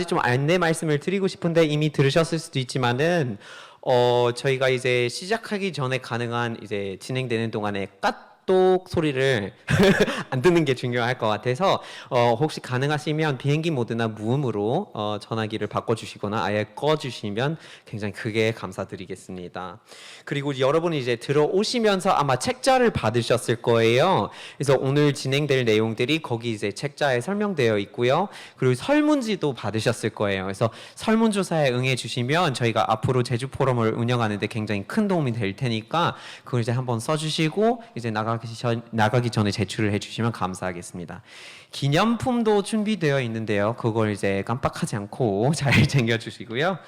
좀 안내 말씀을 드리고 싶은데 이미 들으셨을 수도 있지만은 저희가 이제 시작하기 전에 가능한 이제 진행되는 동안에 까똑 소리를 안 듣는 게 중요할 것 같아서 혹시 가능하시면 비행기 모드나 무음으로 전화기를 바꿔주시거나 아예 꺼주시면 굉장히 크게 감사드리겠습니다. 그리고 여러분이 이제 들어오시면서 아마 책자를 받으셨을 거예요. 그래서 오늘 진행될 내용들이 거기 이제 책자에 설명되어 있고요. 그리고 설문지도 받으셨을 거예요. 그래서 설문조사에 응해 주시면 저희가 앞으로 제주 포럼을 운영하는데 굉장히 큰 도움이 될 테니까 그걸 이제 한번 써주시고 이제 나가기 전에 제출을 해주시면 감사하겠습니다. 기념품도 준비되어 있는데요. 그걸 이제 깜빡하지 않고 잘 챙겨주시고요.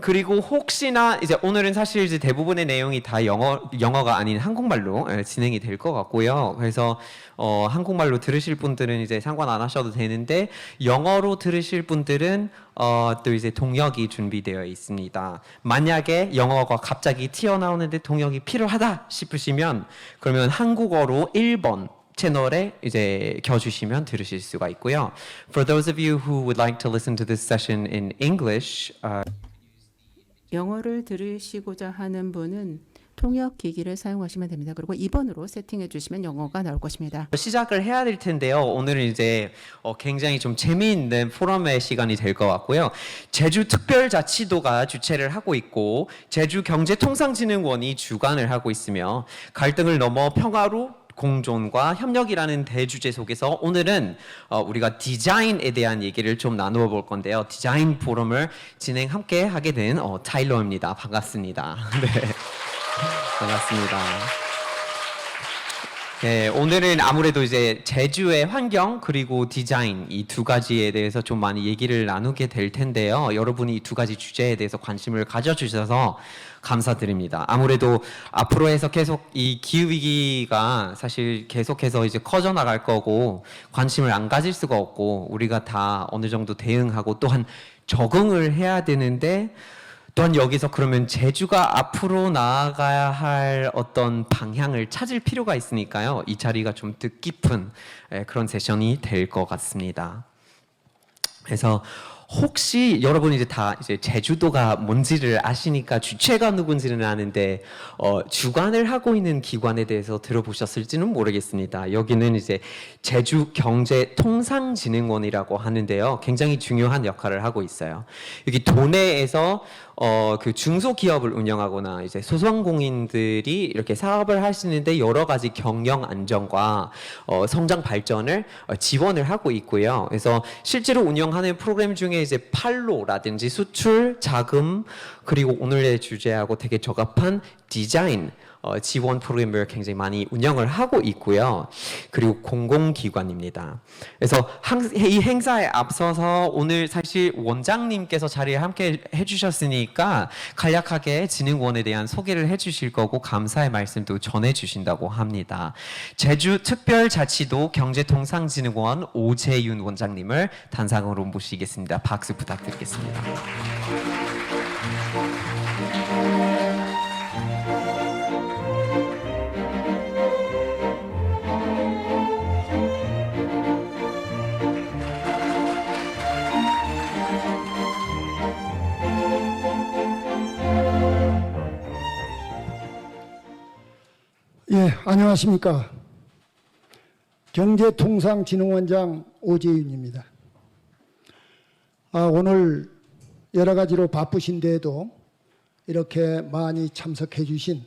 그리고 혹시나 이제 오늘은 사실 이제 대부분의 내용이 다 영어가 아닌 한국말로 진행이 될 것 같고요. 그래서 한국말로 들으실 분들은 이제 상관 안 하셔도 되는데 영어로 들으실 분들은 또 이제 동역이 준비되어 있습니다. 만약에 영어가 갑자기 튀어나오는데 동역이 필요하다 싶으시면 그러면 한국어로 1번 채널에 이제 켜주시면 들으실 수가 있고요. For those of you who would like to listen to this session in English, 영어를 들으시고자 하는 분은 통역 기기를 사용하시면 됩니다. 그리고 2번으로 세팅해 주시면 영어가 나올 것입니다. 시작을 해야 될 텐데요. 오늘은 이제 굉장히 좀 재미있는 포럼의 시간이 될 것 같고요. 제주특별자치도가 주최를 하고 있고 제주경제통상진흥원이 주관을 하고 있으며 갈등을 넘어 평화로 공존과 협력이라는 대주제 속에서 오늘은 우리가 디자인에 대한 얘기를 좀 나누어 볼 건데요. 디자인 포럼을 함께 하게 된 타일러입니다. 반갑습니다. 네, 반갑습니다. 네, 오늘은 아무래도 이제 제주의 환경 그리고 디자인 이 두 가지에 대해서 좀 많이 얘기를 나누게 될 텐데요. 여러분이 이 두 가지 주제에 대해서 관심을 가져주셔서 감사드립니다. 아무래도 앞으로 해서 계속 이 기후위기가 사실 계속해서 이제 커져 나갈 거고 관심을 안 가질 수가 없고 우리가 다 어느 정도 대응하고 또한 적응을 해야 되는데 또한 여기서 그러면 제주가 앞으로 나아가야 할 어떤 방향을 찾을 필요가 있으니까요. 이 자리가 좀 뜻깊은 그런 세션이 될 것 같습니다. 그래서 혹시 여러분이 이제 다 이제 제주도가 뭔지를 아시니까 주체가 누군지는 아는데 주관을 하고 있는 기관에 대해서 들어보셨을지는 모르겠습니다. 여기는 이제 제주경제통상진흥원이라고 하는데요. 굉장히 중요한 역할을 하고 있어요. 여기 도내에서 그 중소기업을 운영하거나 이제 소상공인들이 이렇게 사업을 하시는데 여러 가지 경영 안정과 성장 발전을 지원을 하고 있고요. 그래서 실제로 운영하는 프로그램 중에 이제 팔로라든지 수출, 자금 그리고 오늘의 주제하고 되게 적합한 디자인 지원 프로그램을 굉장히 많이 운영을 하고 있고요. 그리고 공공기관입니다. 그래서 이 행사에 앞서서 오늘 사실 원장님께서 자리에 함께 해주셨으니까 간략하게 진흥원에 대한 소개를 해주실 거고 감사의 말씀도 전해주신다고 합니다. 제주특별자치도 경제통상진흥원 오재윤 원장님을 단상으로 모시겠습니다. 박수 부탁드리겠습니다. 예, 안녕하십니까. 경제통상진흥원장 오재윤입니다. 오늘 여러 가지로 바쁘신데도 이렇게 많이 참석해 주신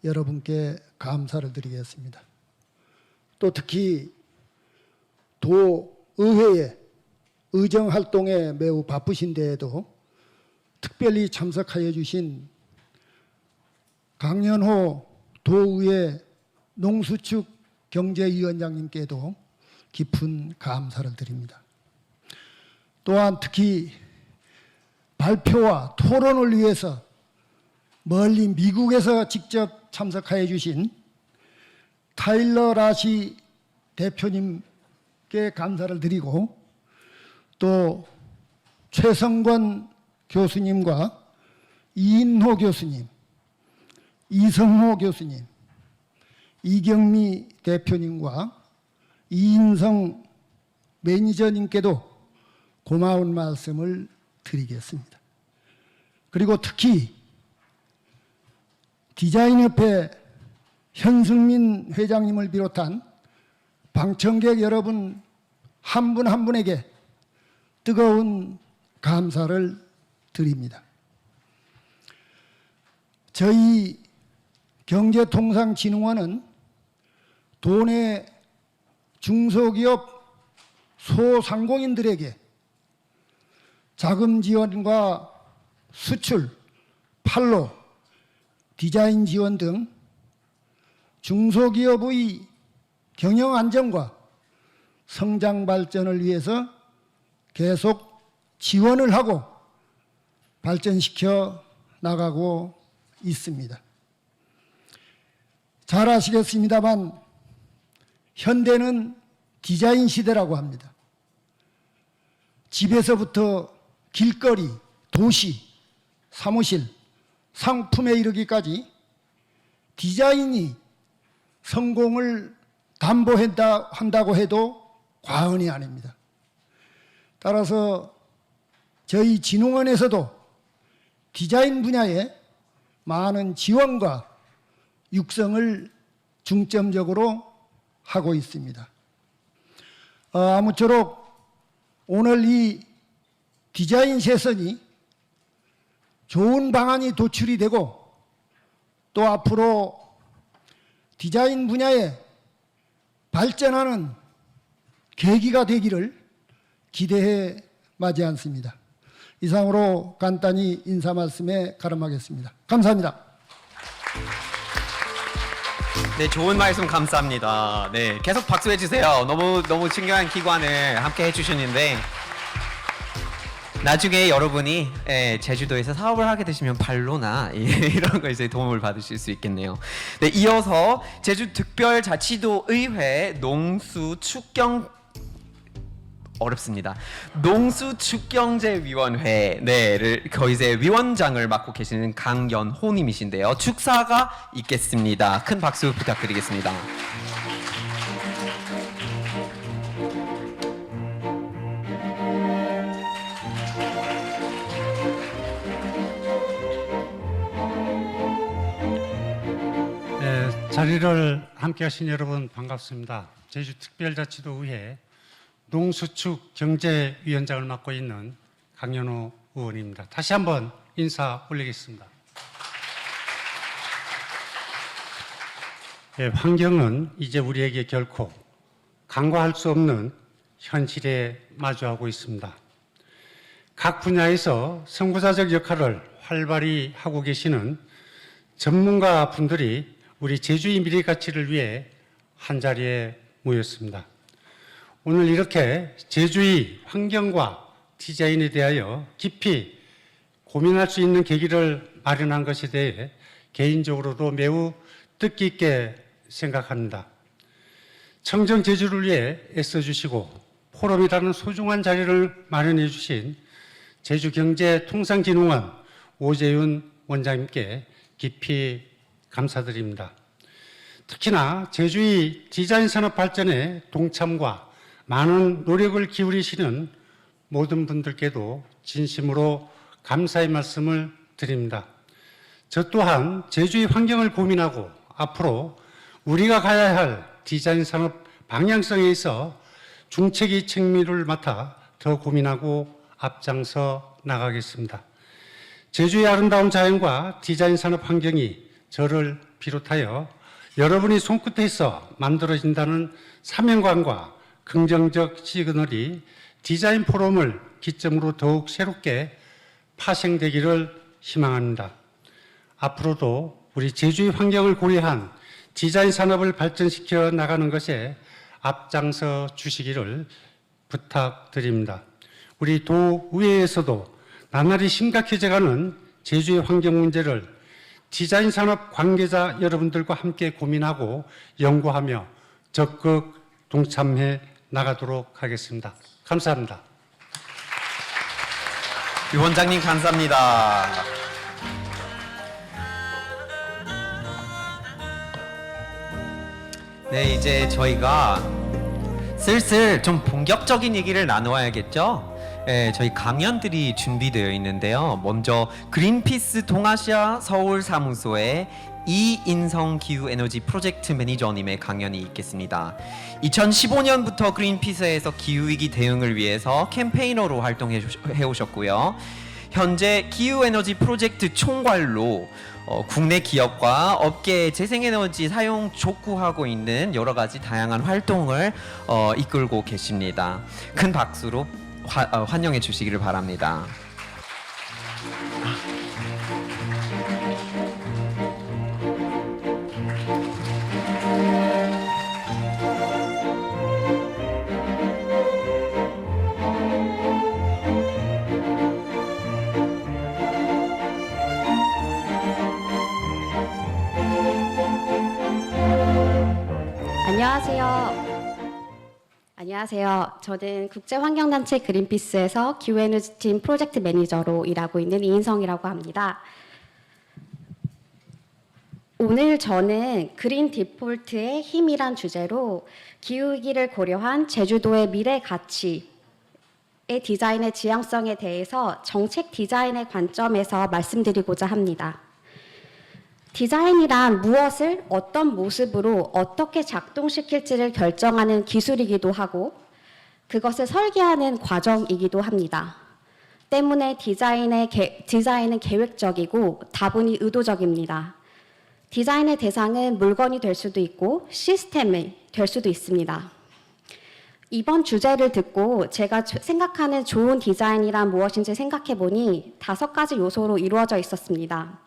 여러분께 감사를 드리겠습니다. 또 특히 도의회의 의정활동에 매우 바쁘신데도 특별히 참석하여 주신 강연호 도의회 농수축 경제위원장님께도 깊은 감사를 드립니다. 또한 특히 발표와 토론을 위해서 멀리 미국에서 직접 참석하여 주신 타일러 라시 대표님께 감사를 드리고 또 최성권 교수님과 이인호 교수님, 이성호 교수님, 이경미 대표님과 이인성 매니저님께도 고마운 말씀을 드리겠습니다. 그리고 특히 디자인협회 현승민 회장님을 비롯한 방청객 여러분 한 분 한 분에게 뜨거운 감사를 드립니다. 저희 경제통상진흥원은 도내 중소기업 소상공인들에게 자금 지원과 수출, 판로, 디자인 지원 등 중소기업의 경영 안정과 성장 발전을 위해서 계속 지원을 하고 발전시켜 나가고 있습니다. 잘 아시겠습니다만 현대는 디자인 시대라고 합니다. 집에서부터 길거리, 도시, 사무실, 상품에 이르기까지 디자인이 성공을 담보한다고 해도 과언이 아닙니다. 따라서 저희 진흥원에서도 디자인 분야에 많은 지원과 육성을 중점적으로 하고 있습니다. 아무쪼록 오늘 이 디자인 세션이 좋은 방안이 도출이 되고 또 앞으로 디자인 분야에 발전하는 계기가 되기를 기대해 마지 않습니다. 이상으로 간단히 인사 말씀에 가름하겠습니다. 감사합니다. 네, 좋은 말씀 감사합니다. 네, 계속 박수해 주세요. 너무 중요한 기관을 함께 해주셨는데 나중에 여러분이 제주도에서 사업을 하게 되시면 발로나 이런 거 이제 도움을 받으실 수 있겠네요. 네, 이어서 제주특별자치도의회 농수축경제위원회를 이제 위원장을 맡고 계시는 강연호님이신데요. 축사가 있겠습니다. 큰 박수 부탁드리겠습니다. 자리를 함께 하신 여러분 반갑습니다. 제주특별자치도의회 농수축경제위원장을 맡고 있는 강연호 의원입니다. 다시 한번 인사 올리겠습니다. 환경은 이제 우리에게 결코 간과할 수 없는 현실에 마주하고 있습니다. 각 분야에서 선구자적 역할을 활발히 하고 계시는 전문가 분들이 우리 제주의 미래 가치를 위해 한자리에 모였습니다. 오늘 이렇게 제주의 환경과 디자인에 대하여 깊이 고민할 수 있는 계기를 마련한 것에 대해 개인적으로도 매우 뜻깊게 생각합니다. 청정 제주를 위해 애써주시고 포럼이라는 소중한 자리를 마련해 주신 제주경제통상진흥원 오재윤 원장님께 깊이 감사드립니다. 특히나 제주의 디자인 산업 발전에 동참과 많은 노력을 기울이시는 모든 분들께도 진심으로 감사의 말씀을 드립니다. 저 또한 제주의 환경을 고민하고 앞으로 우리가 가야 할 디자인 산업 방향성에 있어 중책위 책무를 맡아 더 고민하고 앞장서 나가겠습니다. 제주의 아름다운 자연과 디자인 산업 환경이 저를 비롯하여 여러분이 손끝에 있어 만들어진다는 사명감과 긍정적 시그널이 디자인 포럼을 기점으로 더욱 새롭게 파생되기를 희망합니다. 앞으로도 우리 제주의 환경을 고려한 디자인 산업을 발전시켜 나가는 것에 앞장서 주시기를 부탁드립니다. 우리 도의회에서도 나날이 심각해져가는 제주의 환경 문제를 디자인 산업 관계자 여러분들과 함께 고민하고 연구하며 적극 동참해 나가도록 하겠습니다. 감사합니다. 위원장님 감사합니다. 네, 이제 저희가 슬슬 좀 본격적인 얘기를 나누어야겠죠? 네, 저희 강연들이 준비되어 있는데요. 먼저 그린피스 동아시아 서울 사무소의 이인성 기후에너지 프로젝트 매니저님의 강연이 있겠습니다. 2015년부터 그린피스에서 기후위기 대응을 위해서 캠페이너로 활동해 오셨고요. 현재 기후에너지 프로젝트 총괄로 국내 기업과 업계의 재생에너지 사용 촉구하고 있는 여러 가지 다양한 활동을 이끌고 계십니다. 큰 박수로 환영해 주시기를 바랍니다. 안녕하세요. 저는 국제환경단체 그린피스에서 기후에너지팀 프로젝트 매니저로 일하고 있는 이인성이라고 합니다. 오늘 저는 그린 디폴트의 힘이란 주제로 기후위기를 고려한 제주도의 미래 가치의 디자인의 지향성에 대해서 정책 디자인의 관점에서 말씀드리고자 합니다. 디자인이란 무엇을 어떤 모습으로 어떻게 작동시킬지를 결정하는 기술이기도 하고 그것을 설계하는 과정이기도 합니다. 때문에 디자인은 계획적이고 다분히 의도적입니다. 디자인의 대상은 물건이 될 수도 있고 시스템이 될 수도 있습니다. 이번 주제를 듣고 제가 생각하는 좋은 디자인이란 무엇인지 생각해 보니 5가지 요소로 이루어져 있었습니다.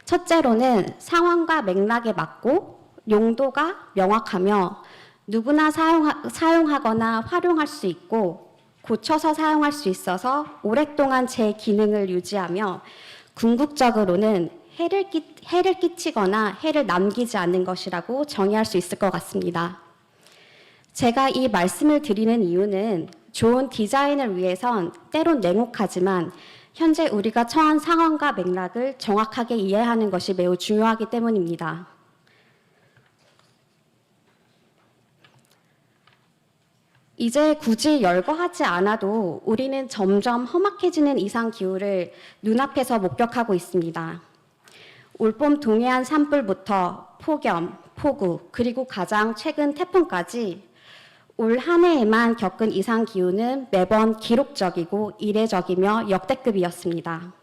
첫째로는 상황과 맥락에 맞고 용도가 명확하며 누구나 사용하거나 활용할 수 있고 고쳐서 사용할 수 있어서 오랫동안 제 기능을 유지하며 궁극적으로는 해를 끼치거나 해를 남기지 않는 것이라고 정의할 수 있을 것 같습니다. 제가 이 말씀을 드리는 이유는 좋은 디자인을 위해선 때론 냉혹하지만 현재 우리가 처한 상황과 맥락을 정확하게 이해하는 것이 매우 중요하기 때문입니다. 이제 굳이 열거하지 않아도 우리는 점점 험악해지는 이상 기후를 눈앞에서 목격하고 있습니다. 올봄 동해안 산불부터 폭염, 폭우, 그리고 가장 최근 태풍까지 올 한 해에만 겪은 이상 기후는 매번 기록적이고 이례적이며 역대급이었습니다.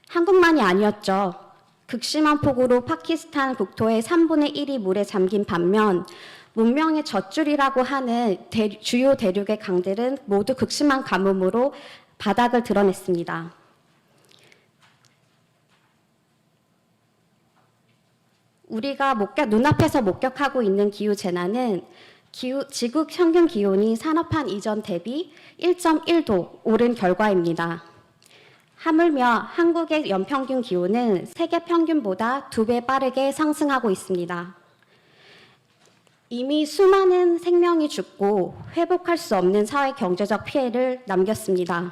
한국만이 아니었죠. 극심한 폭우로 파키스탄 국토의 3분의 1이 물에 잠긴 반면 문명의 젖줄이라고 하는 주요 대륙의 강들은 모두 극심한 가뭄으로 바닥을 드러냈습니다. 우리가 눈앞에서 목격하고 있는 기후재난은 지구 평균 기온이 산업화 이전 대비 1.1도 오른 결과입니다. 하물며 한국의 연평균 기온은 세계 평균보다 2배 빠르게 상승하고 있습니다. 이미 수많은 생명이 죽고 회복할 수 없는 사회 경제적 피해를 남겼습니다.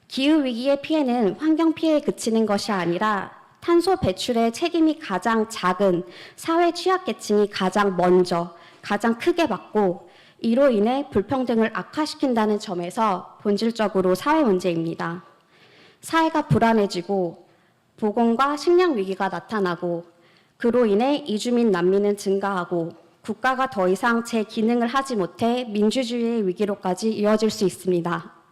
기후위기의 피해는 환경 피해에 그치는 것이 아니라 탄소 배출의 책임이 가장 작은 사회 취약계층이 가장 먼저, 가장 크게 받고 이로 인해 불평등을 악화시킨다는 점에서 본질적으로 사회 문제입니다. 사회가 불안해지고 보건과 식량 위기가 나타나고 그로 인해 이주민 난민은 증가하고 국가가 더 이상 제 기능을 하지 못해 민주주의의 위기로까지 이어질 수 있습니다.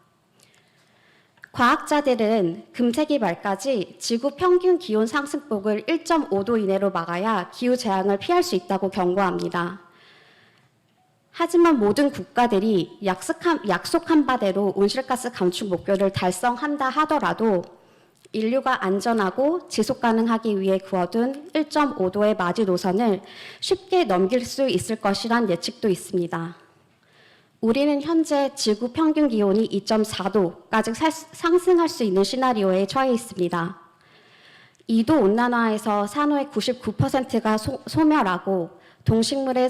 과학자들은 금세기 말까지 지구 평균 기온 상승폭을 1.5도 이내로 막아야 기후재앙을 피할 수 있다고 경고합니다. 하지만 모든 국가들이 약속한 바대로 온실가스 감축 목표를 달성한다 하더라도 인류가 안전하고 지속가능하기 위해 그어둔 1.5도의 마지노선을 쉽게 넘길 수 있을 것이란 예측도 있습니다. 우리는 현재 지구 평균 기온이 2.4도까지 상승할 수 있는 시나리오에 처해 있습니다. 2도 온난화에서 산호의 99%가 소멸하고 동식물의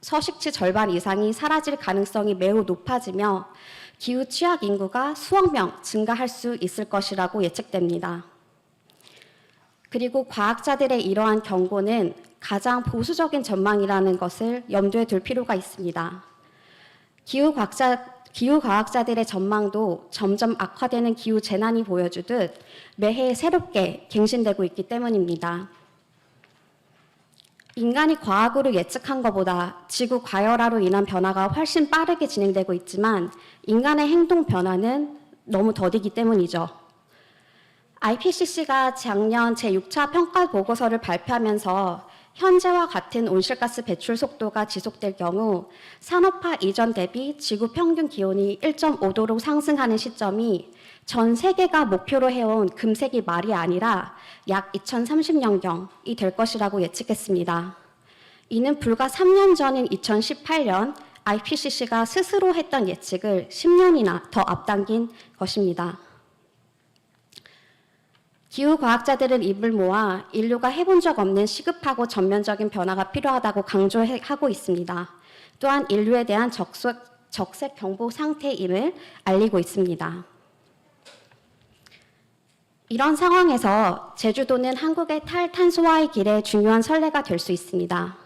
서식지 절반 이상이 사라질 가능성이 매우 높아지며 기후 취약 인구가 수억 명 증가할 수 있을 것이라고 예측됩니다. 그리고 과학자들의 이러한 경고는 가장 보수적인 전망이라는 것을 염두에 둘 필요가 있습니다. 기후 기후과학자들의 전망도 점점 악화되는 기후 재난이 보여주듯 매해 새롭게 갱신되고 있기 때문입니다. 인간이 과학으로 예측한 것보다 지구 과열화로 인한 변화가 훨씬 빠르게 진행되고 있지만 인간의 행동 변화는 너무 더디기 때문이죠. IPCC가 작년 제6차 평가 보고서를 발표하면서 현재와 같은 온실가스 배출 속도가 지속될 경우 산업화 이전 대비 지구 평균 기온이 1.5도로 상승하는 시점이 전 세계가 목표로 해온 금세기 말이 아니라 약 2030년경이 될 것이라고 예측했습니다. 이는 불과 3년 전인 2018년 IPCC가 스스로 했던 예측을 10년이나 더 앞당긴 것입니다. 기후과학자들은 입을 모아 인류가 해본 적 없는 시급하고 전면적인 변화가 필요하다고 강조하고 있습니다. 또한 인류에 대한 적색 경보 상태임을 알리고 있습니다. 이런 상황에서 제주도는 한국의 탈탄소화의 길에 중요한 선례가 될 수 있습니다.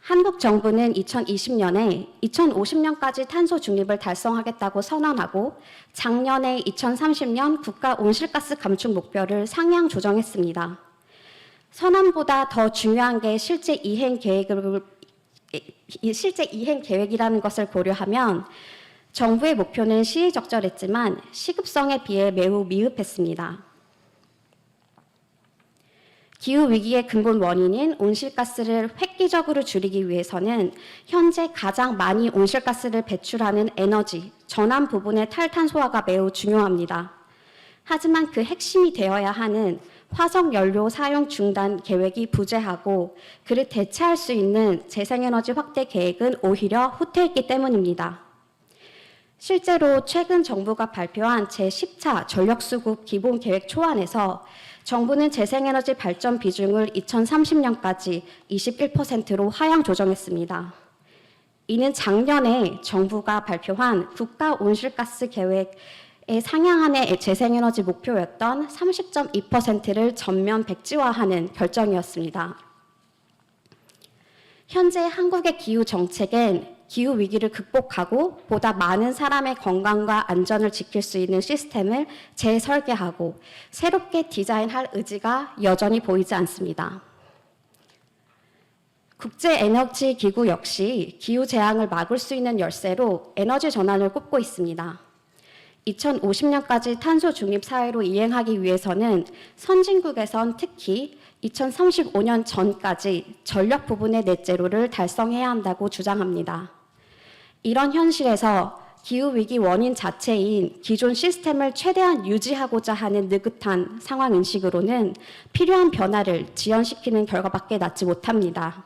한국 정부는 2020년에 2050년까지 탄소 중립을 달성하겠다고 선언하고 작년에 2030년 국가 온실가스 감축 목표를 상향 조정했습니다. 선언보다 더 중요한 게 실제 이행 계획이라는 것을 고려하면 정부의 목표는 시의적절했지만 시급성에 비해 매우 미흡했습니다. 기후위기의 근본 원인인 온실가스를 획기적으로 줄이기 위해서는 현재 가장 많이 온실가스를 배출하는 에너지, 전환 부분의 탈탄소화가 매우 중요합니다. 하지만 그 핵심이 되어야 하는 화석연료 사용 중단 계획이 부재하고 그를 대체할 수 있는 재생에너지 확대 계획은 오히려 후퇴했기 때문입니다. 실제로 최근 정부가 발표한 제10차 전력수급 기본계획 초안에서 정부는 재생에너지 발전 비중을 2030년까지 21%로 하향 조정했습니다. 이는 작년에 정부가 발표한 국가 온실가스 계획에 상향안의 재생에너지 목표였던 30.2%를 전면 백지화하는 결정이었습니다. 현재 한국의 기후 정책은 기후 위기를 극복하고 보다 많은 사람의 건강과 안전을 지킬 수 있는 시스템을 재설계하고 새롭게 디자인할 의지가 여전히 보이지 않습니다. 국제에너지기구 역시 기후 재앙을 막을 수 있는 열쇠로 에너지 전환을 꼽고 있습니다. 2050년까지 탄소 중립 사회로 이행하기 위해서는 선진국에선 특히 2035년 전까지 전력 부분의 넷제로를 달성해야 한다고 주장합니다. 이런 현실에서 기후위기 원인 자체인 기존 시스템을 최대한 유지하고자 하는 느긋한 상황인식으로는 필요한 변화를 지연시키는 결과밖에 낳지 못합니다.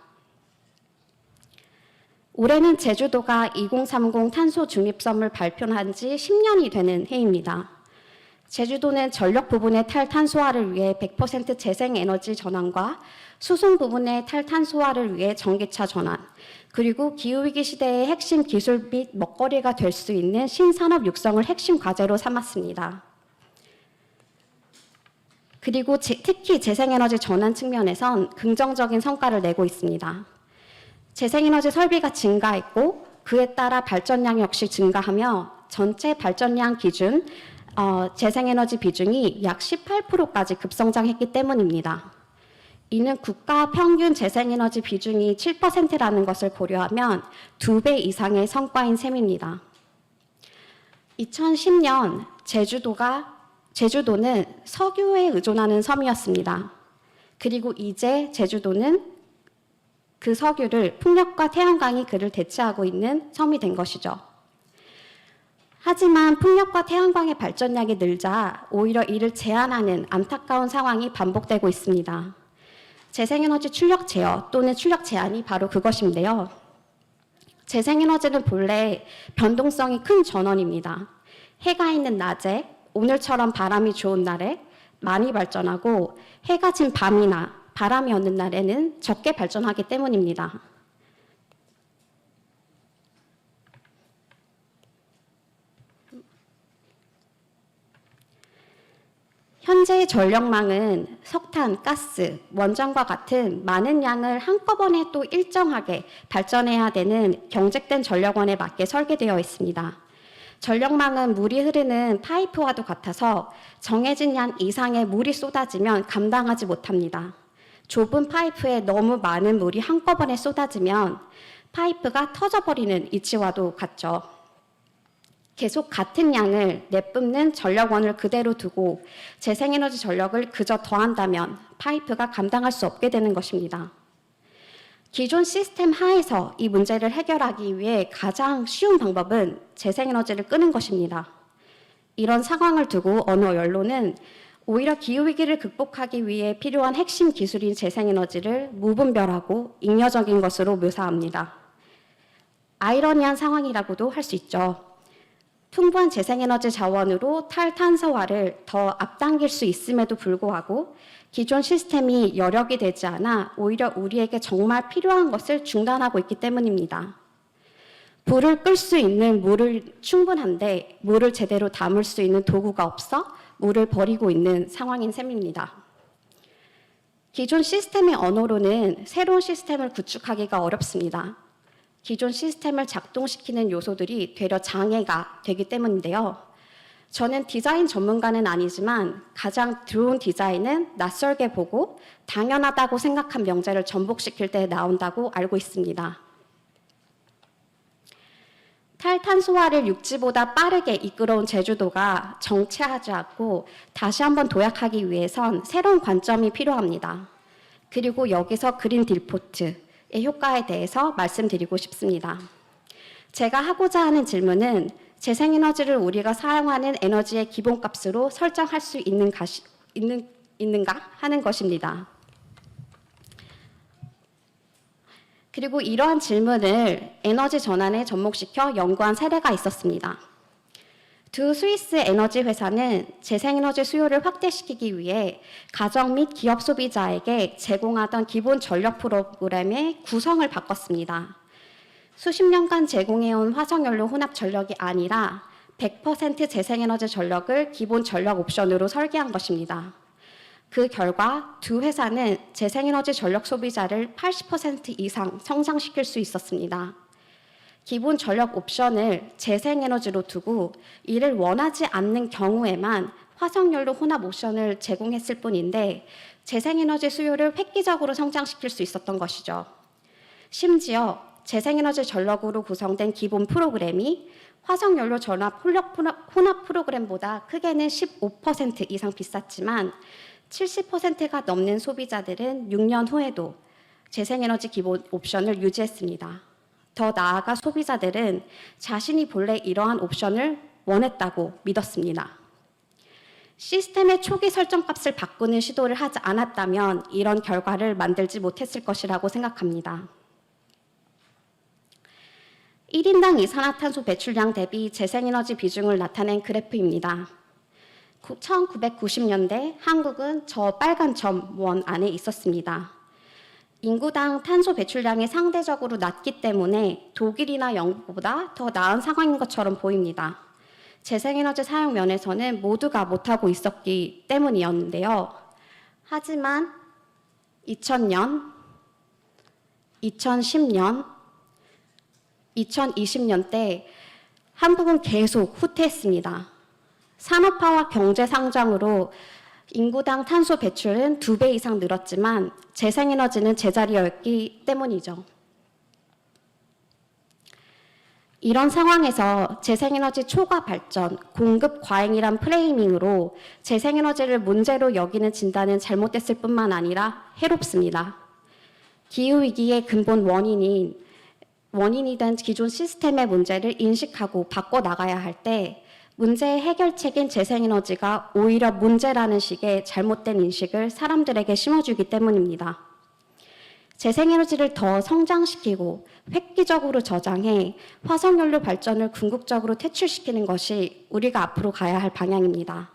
올해는 제주도가 2030 탄소 중립점을 발표한 지 10년이 되는 해입니다. 제주도는 전력 부분의 탈탄소화를 위해 100% 재생에너지 전환과 수송 부분의 탈탄소화를 위해 전기차 전환, 그리고 기후위기 시대의 핵심 기술 및 먹거리가 될 수 있는 신산업 육성을 핵심 과제로 삼았습니다. 그리고 특히 재생에너지 전환 측면에선 긍정적인 성과를 내고 있습니다. 재생에너지 설비가 증가했고 그에 따라 발전량 역시 증가하며 전체 발전량 기준 재생에너지 비중이 약 18%까지 급성장했기 때문입니다. 이는 국가 평균 재생에너지 비중이 7%라는 것을 고려하면 2배 이상의 성과인 셈입니다. 2010년 제주도는 석유에 의존하는 섬이었습니다. 그리고 이제 제주도는 그 석유를 풍력과 태양광이 그를 대체하고 있는 섬이 된 것이죠. 하지만 풍력과 태양광의 발전량이 늘자 오히려 이를 제한하는 안타까운 상황이 반복되고 있습니다. 재생에너지 출력 제어 또는 출력 제한이 바로 그것인데요. 재생에너지는 본래 변동성이 큰 전원입니다. 해가 있는 낮에 오늘처럼 바람이 좋은 날에 많이 발전하고 해가 진 밤이나 바람이 없는 날에는 적게 발전하기 때문입니다. 현재의 전력망은 석탄, 가스, 원전과 같은 많은 양을 한꺼번에 또 일정하게 발전해야 되는 경직된 전력원에 맞게 설계되어 있습니다. 전력망은 물이 흐르는 파이프와도 같아서 정해진 양 이상의 물이 쏟아지면 감당하지 못합니다. 좁은 파이프에 너무 많은 물이 한꺼번에 쏟아지면 파이프가 터져버리는 이치와도 같죠. 계속 같은 양을 내뿜는 전력원을 그대로 두고 재생에너지 전력을 그저 더한다면 파이프가 감당할 수 없게 되는 것입니다. 기존 시스템 하에서 이 문제를 해결하기 위해 가장 쉬운 방법은 재생에너지를 끄는 것입니다. 이런 상황을 두고 어느 언론은 오히려 기후위기를 극복하기 위해 필요한 핵심 기술인 재생에너지를 무분별하고 잉여적인 것으로 묘사합니다. 아이러니한 상황이라고도 할 수 있죠. 풍부한 재생에너지 자원으로 탈탄소화를 더 앞당길 수 있음에도 불구하고 기존 시스템이 여력이 되지 않아 오히려 우리에게 정말 필요한 것을 중단하고 있기 때문입니다. 불을 끌 수 있는 물을 충분한데 물을 제대로 담을 수 있는 도구가 없어 물을 버리고 있는 상황인 셈입니다. 기존 시스템의 언어로는 새로운 시스템을 구축하기가 어렵습니다. 기존 시스템을 작동시키는 요소들이 되려 장애가 되기 때문인데요. 저는 디자인 전문가는 아니지만 가장 좋은 디자인은 낯설게 보고 당연하다고 생각한 명제를 전복시킬 때 나온다고 알고 있습니다. 탈탄소화를 육지보다 빠르게 이끌어온 제주도가 정체하지 않고 다시 한번 도약하기 위해선 새로운 관점이 필요합니다. 그리고 여기서 그린 딜포트의 효과에 대해서 말씀드리고 싶습니다. 제가 하고자 하는 질문은 재생에너지를 우리가 사용하는 에너지의 기본값으로 설정할 수 있는가 하는 것입니다. 그리고 이러한 질문을 에너지 전환에 접목시켜 연구한 사례가 있었습니다. 두 스위스 에너지 회사는 재생에너지 수요를 확대시키기 위해 가정 및 기업 소비자에게 제공하던 기본 전력 프로그램의 구성을 바꿨습니다. 수십 년간 제공해온 화석연료 혼합 전력이 아니라 100% 재생에너지 전력을 기본 전력 옵션으로 설계한 것입니다. 그 결과 두 회사는 재생에너지 전력 소비자를 80% 이상 성장시킬 수 있었습니다. 기본 전력 옵션을 재생에너지로 두고 이를 원하지 않는 경우에만 화석연료 혼합 옵션을 제공했을 뿐인데 재생에너지 수요를 획기적으로 성장시킬 수 있었던 것이죠. 심지어 재생에너지 전력으로 구성된 기본 프로그램이 화석연료 전압 혼합 프로그램보다 크게는 15% 이상 비쌌지만 70%가 넘는 소비자들은 6년 후에도 재생에너지 기본 옵션을 유지했습니다. 더 나아가 소비자들은 자신이 본래 이러한 옵션을 원했다고 믿었습니다. 시스템의 초기 설정값을 바꾸는 시도를 하지 않았다면 이런 결과를 만들지 못했을 것이라고 생각합니다. 1인당 이산화탄소 배출량 대비 재생에너지 비중을 나타낸 그래프입니다. 1990년대 한국은 저 빨간 점 원 안에 있었습니다. 인구당 탄소 배출량이 상대적으로 낮기 때문에 독일이나 영국보다 더 나은 상황인 것처럼 보입니다. 재생에너지 사용 면에서는 모두가 못하고 있었기 때문이었는데요. 하지만 2000년, 2010년, 2020년 때 한국은 계속 후퇴했습니다. 산업화와 경제 성장으로 인구당 탄소 배출은 2배 이상 늘었지만 재생에너지는 제자리였기 때문이죠. 이런 상황에서 재생에너지 초과 발전, 공급 과잉이란 프레이밍으로 재생에너지를 문제로 여기는 진단은 잘못됐을 뿐만 아니라 해롭습니다. 기후위기의 근본 원인이 된 기존 시스템의 문제를 인식하고 바꿔나가야 할 때 문제의 해결책인 재생에너지가 오히려 문제라는 식의 잘못된 인식을 사람들에게 심어주기 때문입니다. 재생에너지를 더 성장시키고 획기적으로 저장해 화석연료 발전을 궁극적으로 퇴출시키는 것이 우리가 앞으로 가야 할 방향입니다.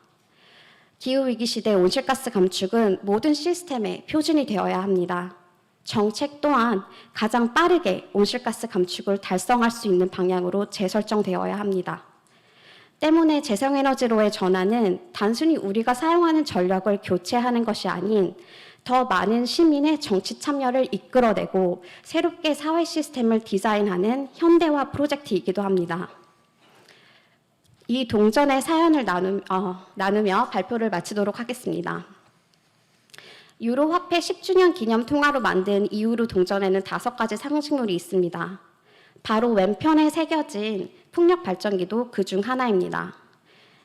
기후위기 시대 온실가스 감축은 모든 시스템의 표준이 되어야 합니다. 정책 또한 가장 빠르게 온실가스 감축을 달성할 수 있는 방향으로 재설정되어야 합니다. 때문에 재생에너지로의 전환은 단순히 우리가 사용하는 전력을 교체하는 것이 아닌 더 많은 시민의 정치 참여를 이끌어내고 새롭게 사회 시스템을 디자인하는 현대화 프로젝트이기도 합니다. 이 동전의 사연을 나누며 발표를 마치도록 하겠습니다. 유로 화폐 10주년 기념 통화로 만든 이후로 동전에는 5가지 상징물이 있습니다. 바로 왼편에 새겨진 풍력 발전기도 그 중 하나입니다.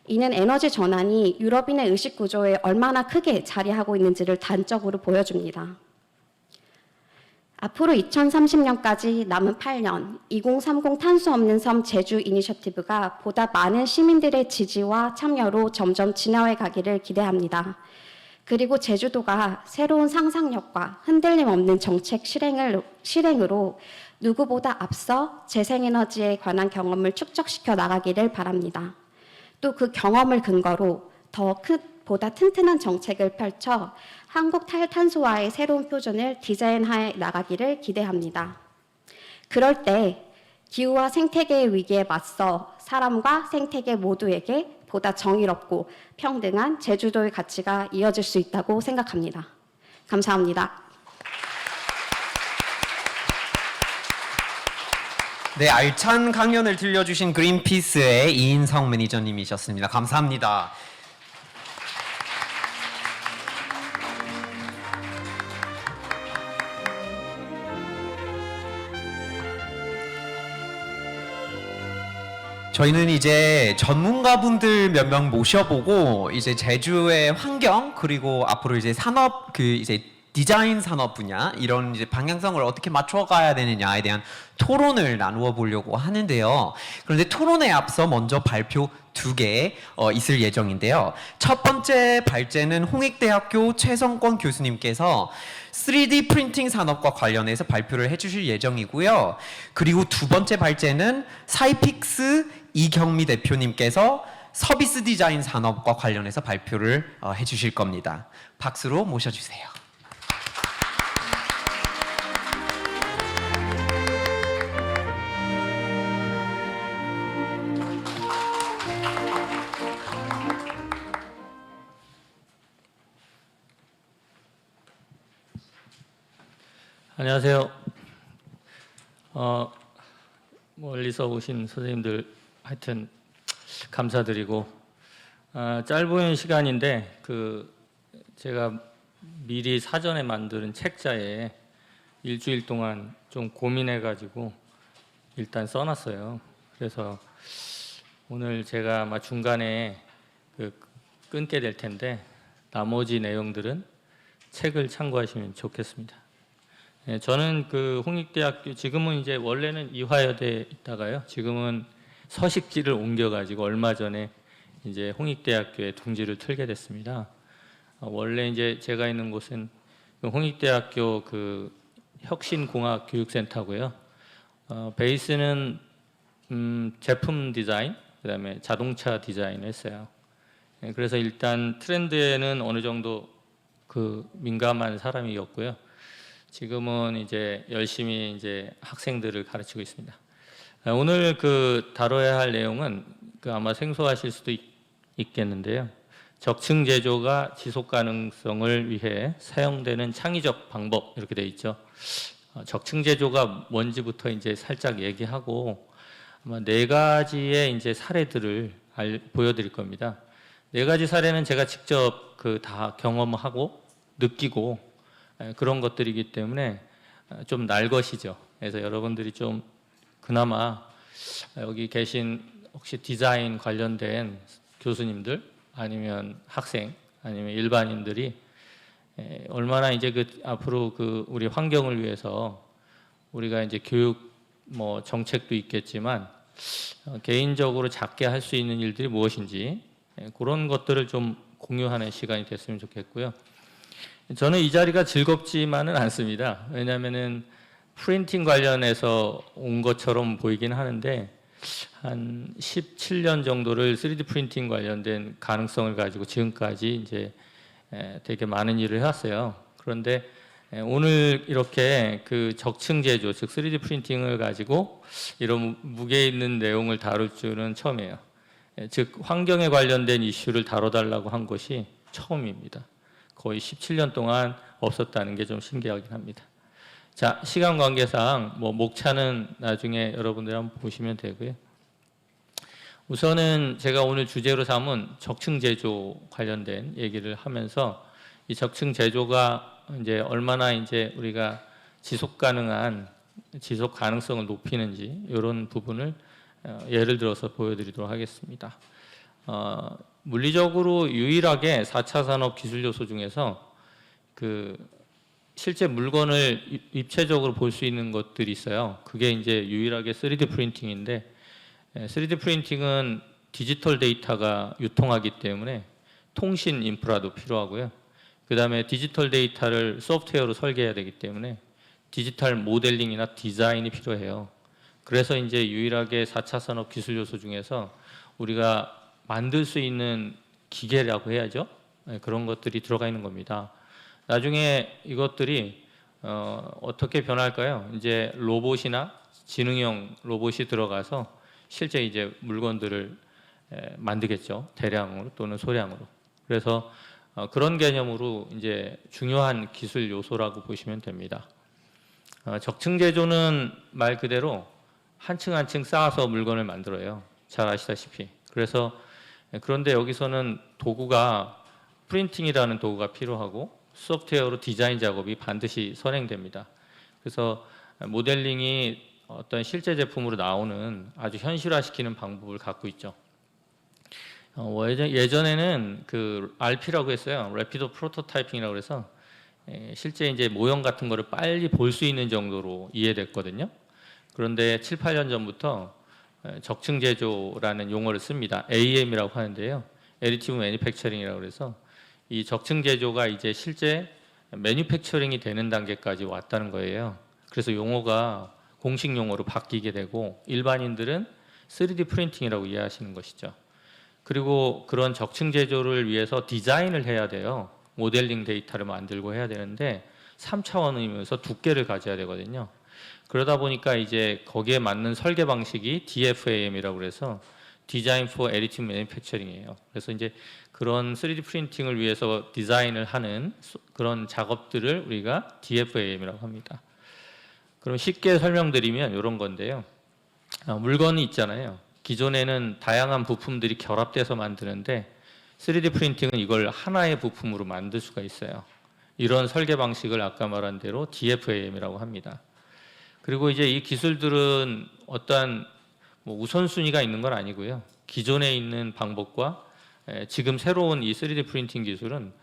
이는 에너지 전환이 유럽인의 의식 구조에 얼마나 크게 자리하고 있는지를 단적으로 보여줍니다. 앞으로 2030년까지 남은 8년, 2030 탄소 없는 섬 제주 이니셔티브가 보다 많은 시민들의 지지와 참여로 점점 진화해 가기를 기대합니다. 그리고 제주도가 새로운 상상력과 흔들림 없는 정책 실행으로 누구보다 앞서 재생에너지에 관한 경험을 축적시켜 나가기를 바랍니다. 또 그 경험을 근거로 보다 튼튼한 정책을 펼쳐 한국 탈탄소화의 새로운 표준을 디자인해 나가기를 기대합니다. 그럴 때 기후와 생태계의 위기에 맞서 사람과 생태계 모두에게 보다 정의롭고 평등한 제주도의 가치가 이어질 수 있다고 생각합니다. 감사합니다. 네, 알찬 강연을 들려주신 그린피스의 이인성 매니저님이셨습니다. 감사합니다. 저희는 이제 전문가분들 몇 명 모셔보고 이제 제주의 환경 그리고 앞으로 이제 산업 이제 디자인 산업 분야 이런 이제 방향성을 어떻게 맞춰가야 되느냐에 대한 토론을 나누어 보려고 하는데요. 그런데 토론에 앞서 먼저 발표 2개 있을 예정인데요. 첫 번째 발제는 홍익대학교 최성권 교수님께서 3D 프린팅 산업과 관련해서 발표를 해주실 예정이고요. 그리고 두 번째 발제는 사이픽스 이경미 대표님께서 서비스 디자인 산업과 관련해서 발표를 해주실 겁니다. 박수로 모셔주세요. 안녕하세요. 멀리서 오신 선생님들 하여튼 감사드리고 짧은 시간인데 제가 미리 사전에 만드는 책자에 일주일 동안 좀 고민해가지고 일단 써놨어요. 그래서 오늘 제가 아마 중간에 끊게 될 텐데 나머지 내용들은 책을 참고하시면 좋겠습니다. 네, 저는 홍익대학교 지금은 이제 원래는 이화여대에 있다가요. 지금은 서식지를 옮겨가지고 얼마 전에 이제 홍익대학교에 둥지를 틀게 됐습니다. 원래 이제 제가 있는 곳은 홍익대학교 혁신공학교육센터고요. 베이스는 제품 디자인, 그다음에 자동차 디자인을 했어요. 네, 그래서 일단 트렌드에는 어느 정도 민감한 사람이었고요. 지금은 이제 열심히 이제 학생들을 가르치고 있습니다. 오늘 다뤄야 할 내용은 아마 생소하실 수도 있겠는데요. 적층 제조가 지속 가능성을 위해 사용되는 창의적 방법 이렇게 돼 있죠. 적층 제조가 뭔지부터 이제 살짝 얘기하고 아마 4가지의 이제 사례들을 보여드릴 겁니다. 4가지 사례는 제가 직접 다 경험하고 느끼고 그런 것들이기 때문에 좀 날 것이죠. 그래서 여러분들이 좀 그나마 여기 계신 혹시 디자인 관련된 교수님들 아니면 학생 아니면 일반인들이 얼마나 이제 앞으로 우리 환경을 위해서 우리가 이제 교육 정책도 있겠지만 개인적으로 작게 할 수 있는 일들이 무엇인지 그런 것들을 좀 공유하는 시간이 됐으면 좋겠고요. 저는 이 자리가 즐겁지만은 않습니다. 왜냐하면은 프린팅 관련해서 온 것처럼 보이긴 하는데 한 17년 정도를 3D 프린팅 관련된 가능성을 가지고 지금까지 이제 되게 많은 일을 해왔어요. 그런데 오늘 이렇게 적층 제조, 즉 3D 프린팅을 가지고 이런 무게 있는 내용을 다룰 줄은 처음이에요. 즉 환경에 관련된 이슈를 다뤄달라고 한 것이 처음입니다. 거의 17년 동안 없었다는 게 좀 신기하긴 합니다. 자, 시간 관계상 목차는 나중에 여러분들 한번 보시면 되고요. 우선은 제가 오늘 주제로 삼은 적층 제조 관련된 얘기를 하면서 이 적층 제조가 이제 얼마나 이제 우리가 지속 가능성을 높이는지 이런 부분을 예를 들어서 보여드리도록 하겠습니다. 물리적으로 유일하게 4차 산업 기술 요소 중에서 그 실제 물건을 입체적으로 볼 수 있는 것들이 있어요. 그게 이제 유일하게 3D 프린팅인데 3D 프린팅은 디지털 데이터가 유통하기 때문에 통신 인프라도 필요하고요. 그 다음에 디지털 데이터를 소프트웨어로 설계해야 되기 때문에 디지털 모델링이나 디자인이 필요해요. 그래서 이제 유일하게 4차 산업 기술 요소 중에서 우리가 만들 수 있는 기계라고 해야죠. 그런 것들이 들어가 있는 겁니다. 나중에 이것들이 어떻게 변할까요? 이제 로봇이나 지능형 로봇이 들어가서 실제 이제 물건들을 만들겠죠. 대량으로 또는 소량으로. 그래서 그런 개념으로 이제 중요한 기술 요소라고 보시면 됩니다. 적층 제조는 말 그대로 한 층 한 층 쌓아서 물건을 만들어요. 잘 아시다시피. 그래서 그런데 여기서는 도구가 프린팅이라는 도구가 필요하고 소프트웨어로 디자인 작업이 반드시 선행됩니다. 그래서 모델링이 어떤 실제 제품으로 나오는 아주 현실화시키는 방법을 갖고 있죠. 예전에는 그 RP라고 했어요. Rapid Prototyping이라고 해서 실제 이제 모형 같은 거를 빨리 볼 수 있는 정도로 이해됐거든요. 그런데 7, 8년 전부터 적층 제조라는 용어를 씁니다. AM이라고 하는데요. Additive Manufacturing이라고 해서 이 적층 제조가 이제 실제 매뉴팩처링이 되는 단계까지 왔다는 거예요. 그래서 용어가 공식 용어로 바뀌게 되고 일반인들은 3D 프린팅이라고 이해하시는 것이죠. 그리고 그런 적층 제조를 위해서 디자인을 해야 돼요. 모델링 데이터를 만들고 해야 되는데 3차원이면서 두께를 가져야 되거든요. 그러다 보니까 이제 거기에 맞는 설계 방식이 DFAM이라고 해서 Design for Additive Manufacturing이에요. 그래서 이제 그런 3D 프린팅을 위해서 디자인을 하는 그런 작업들을 우리가 DFAM이라고 합니다. 그럼 쉽게 설명드리면 이런 건데요. 물건이 있잖아요. 기존에는 다양한 부품들이 결합돼서 만드는데 3D 프린팅은 이걸 하나의 부품으로 만들 수가 있어요. 이런 설계 방식을 아까 말한 대로 DFAM이라고 합니다. 그리고 이제 이 기술들은 어떠한 우선순위가 있는 건 아니고요. 기존에 있는 방법과 지금 새로운 이 3D 프린팅 기술은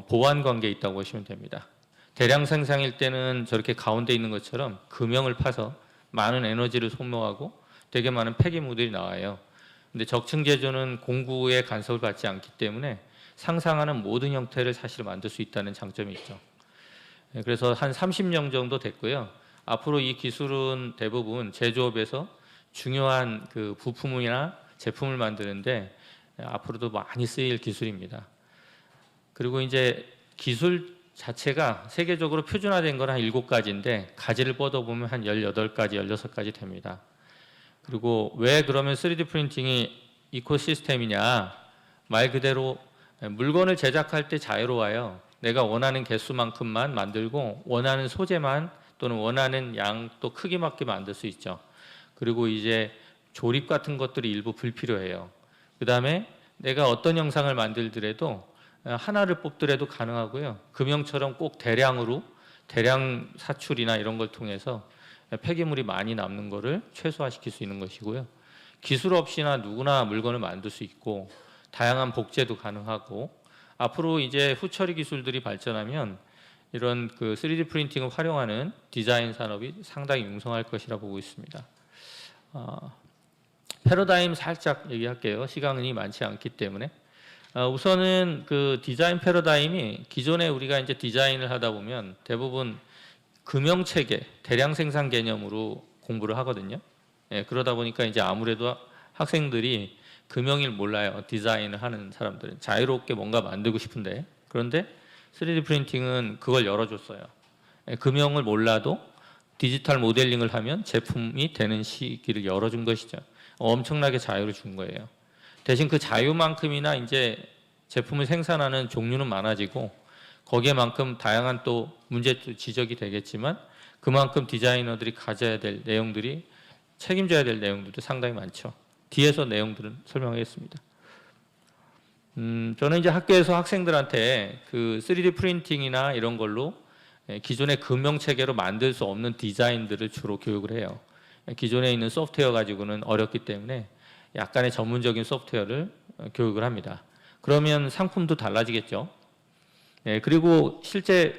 보완 관계에 있다고 보시면 됩니다. 대량 생산일 때는 저렇게 가운데 있는 것처럼 금형을 파서 많은 에너지를 소모하고 되게 많은 폐기물들이 나와요. 근데 적층 제조는 공구의 간섭을 받지 않기 때문에 상상하는 모든 형태를 사실 만들 수 있다는 장점이 있죠. 그래서 한 30년 정도 됐고요. 앞으로 이 기술은 대부분 제조업에서 중요한 그 부품이나 제품을 만드는데 앞으로도 많이 쓰일 기술입니다. 그리고 이제 기술 자체가 세계적으로 표준화된 건 한 7가지인데 가지를 뻗어보면 한 18가지, 16가지 됩니다. 그리고 왜 그러면 3D 프린팅이 이코시스템이냐? 말 그대로 물건을 제작할 때 자유로워요. 내가 원하는 개수만큼만 만들고 원하는 소재만 또는 원하는 양 또 크기 맞게 만들 수 있죠. 그리고 이제 조립 같은 것들이 일부 불필요해요. 그 다음에 내가 어떤 영상을 만들더라도 하나를 뽑더라도 가능하고요. 금형처럼 꼭 대량으로 대량 사출이나 이런 걸 통해서 폐기물이 많이 남는 거를 최소화시킬 수 있는 것이고요. 기술 없이나 누구나 물건을 만들 수 있고 다양한 복제도 가능하고 앞으로 이제 후처리 기술들이 발전하면 이런 그 3D 프린팅을 활용하는 디자인 산업이 상당히 융성할 것이라 보고 있습니다. 패러다임 살짝 얘기할게요. 시간이 많지 않기 때문에. 우선은 그 디자인 패러다임이 기존에 우리가 이제 디자인을 하다 보면 대부분 금형 체계, 대량 생산 개념으로 공부를 하거든요. 그러다 보니까 이제 아무래도 학생들이 금형을 몰라요. 디자인을 하는 사람들은 자유롭게 뭔가 만들고 싶은데 그런데 3D 프린팅은 그걸 열어줬어요. 금형을 몰라도 디지털 모델링을 하면 제품이 되는 시기를 열어준 것이죠. 엄청나게 자유를 준 거예요. 대신 그 자유만큼이나 이제 제품을 생산하는 종류는 많아지고 거기에만큼 다양한 또 문제 지적이 되겠지만 그만큼 디자이너들이 가져야 될 내용들이 책임져야 될 내용들도 상당히 많죠. 뒤에서 내용들은 설명하겠습니다. 저는 이제 학교에서 학생들한테 그 3D 프린팅이나 이런 걸로 기존의 금형 체계로 만들 수 없는 디자인들을 주로 교육을 해요. 기존에 있는 소프트웨어 가지고는 어렵기 때문에 약간의 전문적인 소프트웨어를 교육을 합니다. 그러면 상품도 달라지겠죠. 그리고 실제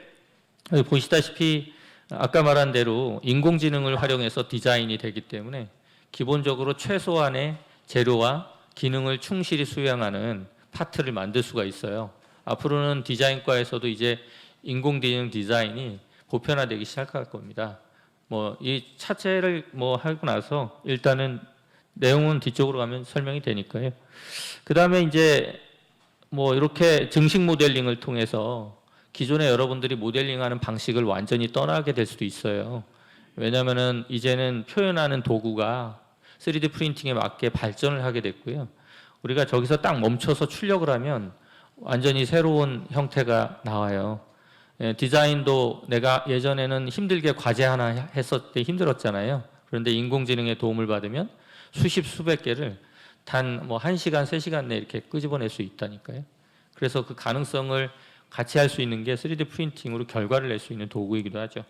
보시다시피 아까 말한 대로 인공지능을 활용해서 디자인이 되기 때문에 기본적으로 최소한의 재료와 기능을 충실히 수행하는 파트를 만들 수가 있어요. 앞으로는 디자인과에서도 이제 인공지능 디자인이 보편화되기 시작할 겁니다. 뭐 이 차체를 뭐 하고 나서 일단은 내용은 뒤쪽으로 가면 설명이 되니까요. 그 다음에 이제 뭐 이렇게 증식 모델링을 통해서 기존에 여러분들이 모델링하는 방식을 완전히 떠나게 될 수도 있어요. 왜냐하면은 이제는 표현하는 도구가 3D 프린팅에 맞게 발전을 하게 됐고요. 우리가 저기서 딱 멈춰서 출력을 하면 완전히 새로운 형태가 나와요. 디자인도 내가 예전에는 힘들게 과제 하나 했을 때 힘들었잖아요. 그런데 인공지능의 도움을 받으면 수십 수백 개를 단 뭐 1시간, 3시간 내에 이렇게 끄집어낼 수 있다니까요. 그래서 그 가능성을 같이 할 수 있는 게 3D 프린팅으로 결과를 낼 수 있는 도구이기도 하죠.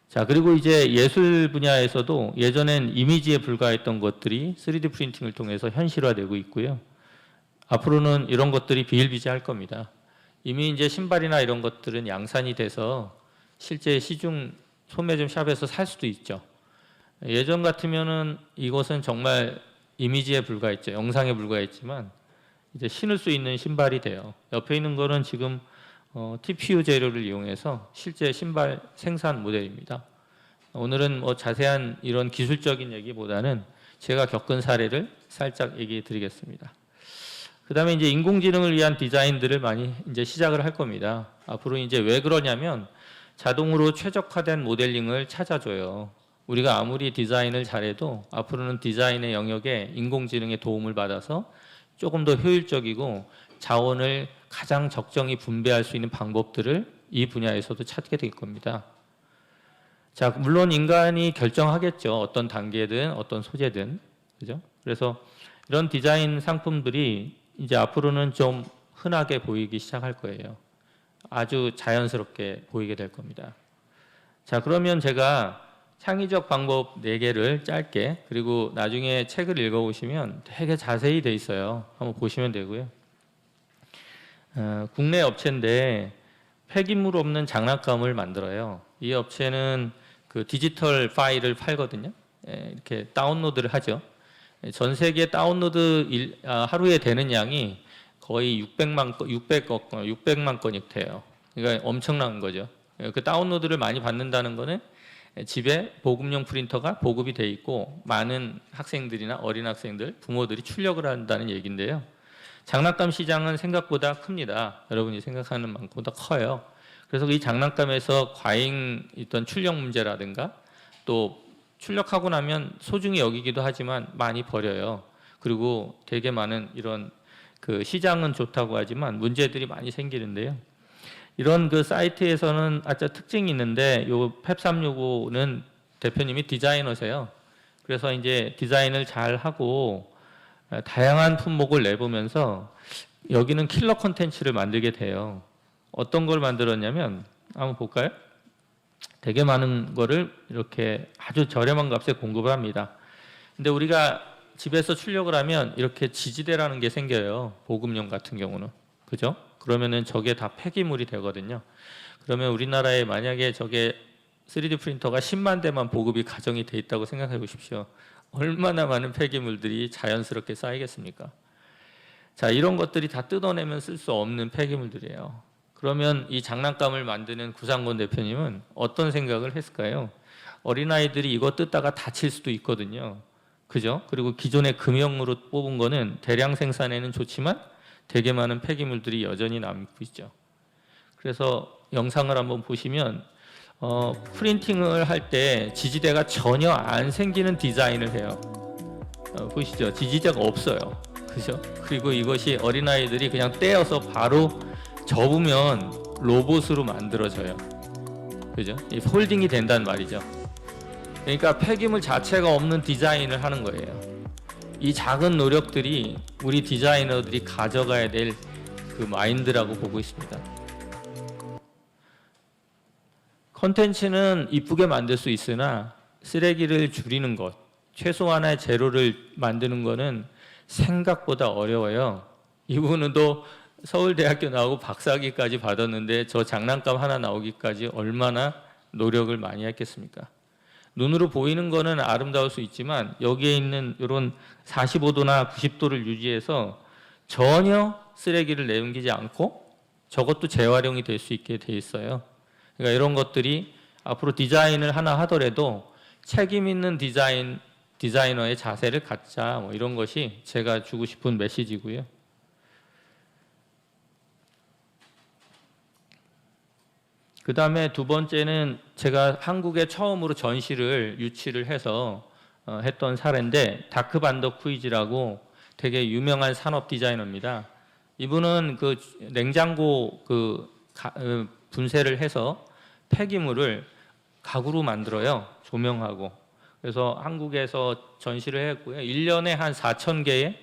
자, 그리고 이제 예술 분야에서도 예전엔 이미지에 불과했던 것들이 3D 프린팅을 통해서 현실화되고 있고요. 앞으로는 이런 것들이 비일비재할 겁니다. 이미 이제 신발이나 이런 것들은 양산이 돼서 실제 시중 소매점 샵에서 살 수도 있죠. 예전 같으면은 이것은 정말 이미지에 불과했죠. 영상에 불과했지만 이제 신을 수 있는 신발이 돼요. 옆에 있는 거는 지금 TPU 재료를 이용해서 실제 신발 생산 모델입니다. 오늘은 뭐 자세한 이런 기술적인 얘기보다는 제가 겪은 사례를 살짝 얘기해 드리겠습니다. 그 다음에 이제 인공지능을 위한 디자인들을 많이 이제 시작을 할 겁니다. 앞으로 이제 왜 그러냐면 자동으로 최적화된 모델링을 찾아줘요. 우리가 아무리 디자인을 잘해도 앞으로는 디자인의 영역에 인공지능의 도움을 받아서 조금 더 효율적이고 자원을 가장 적정히 분배할 수 있는 방법들을 이 분야에서도 찾게 될 겁니다. 자, 물론 인간이 결정하겠죠. 어떤 단계든 어떤 소재든. 그죠? 그래서 이런 디자인 상품들이 이제 앞으로는 좀 흔하게 보이기 시작할 거예요. 아주 자연스럽게 보이게 될 겁니다. 자, 그러면 제가 창의적 방법 4개를 짧게, 그리고 나중에 책을 읽어보시면 되게 자세히 돼 있어요. 한번 보시면 되고요. 국내 업체인데 폐기물 없는 장난감을 만들어요. 이 업체는 그 디지털 파일을 팔거든요. 이렇게 다운로드를 하죠. 전 세계 다운로드 하루에 되는 양이 거의 600만 건이 돼요. 그러니까 엄청난 거죠. 그 다운로드를 많이 받는다는 거는 집에 보급용 프린터가 보급이 돼 있고 많은 학생들이나 어린 학생들, 부모들이 출력을 한다는 얘기인데요. 장난감 시장은 생각보다 큽니다. 여러분이 생각하는 만큼보다 커요. 그래서 이 장난감에서 과잉 있던 출력 문제라든가 또 출력하고 나면 소중히 여기기도 하지만 많이 버려요. 그리고 되게 많은 이런 그 시장은 좋다고 하지만 문제들이 많이 생기는데요. 이런 그 사이트에서는 아주 특징이 있는데 요 펩365는 대표님이 디자이너세요. 그래서 이제 디자인을 잘 하고 다양한 품목을 내보면서 여기는 킬러 콘텐츠를 만들게 돼요. 어떤 걸 만들었냐면 한번 볼까요? 되게 많은 거를 이렇게 아주 저렴한 값에 공급을 합니다. 근데 우리가 집에서 출력을 하면 이렇게 지지대라는 게 생겨요. 보급용 같은 경우는. 그죠? 그러면은 저게 다 폐기물이 되거든요. 그러면 우리나라에 만약에 저게 3D 프린터가 10만 대만 보급이 가정이 돼 있다고 생각해 보십시오. 얼마나 많은 폐기물들이 자연스럽게 쌓이겠습니까? 자, 이런 것들이 다 뜯어내면 쓸 수 없는 폐기물들이에요. 그러면 이 장난감을 만드는 구상권 대표님은 어떤 생각을 했을까요? 어린아이들이 이거 뜯다가 다칠 수도 있거든요. 그죠? 그리고 기존의 금형으로 뽑은 거는 대량 생산에는 좋지만 되게 많은 폐기물들이 여전히 남고 있죠. 그래서 영상을 한번 보시면 프린팅을 할 때 지지대가 전혀 안 생기는 디자인을 해요. 보시죠. 지지자가 없어요. 그죠? 그리고 이것이 어린아이들이 그냥 떼어서 바로 접으면 로봇으로 만들어져요. 그죠? 이 폴딩이 된단 말이죠. 그러니까 폐기물 자체가 없는 디자인을 하는 거예요. 이 작은 노력들이 우리 디자이너들이 가져가야 될 그 마인드라고 보고 있습니다. 컨텐츠는 이쁘게 만들 수 있으나 쓰레기를 줄이는 것, 최소한의 재료를 만드는 것은 생각보다 어려워요. 이 부분도 서울대학교 나오고 박사학위까지 받았는데 저 장난감 하나 나오기까지 얼마나 노력을 많이 했겠습니까? 눈으로 보이는 거는 아름다울 수 있지만 여기에 있는 이런 45도나 90도를 유지해서 전혀 쓰레기를 내옮기지 않고 저것도 재활용이 될 수 있게 돼 있어요. 그러니까 이런 것들이 앞으로 디자인을 하나 하더라도 책임 있는 디자이너의 자세를 갖자, 뭐 이런 것이 제가 주고 싶은 메시지고요. 그 다음에 두 번째는 제가 한국에 처음으로 전시를 유치를 해서 했던 사례인데 다크 반더 쿠이즈라고 되게 유명한 산업 디자이너입니다. 이분은 그 냉장고 분쇄를 해서 폐기물을 가구로 만들어요. 조명하고. 그래서 한국에서 전시를 했고요. 1년에 한 4,000개의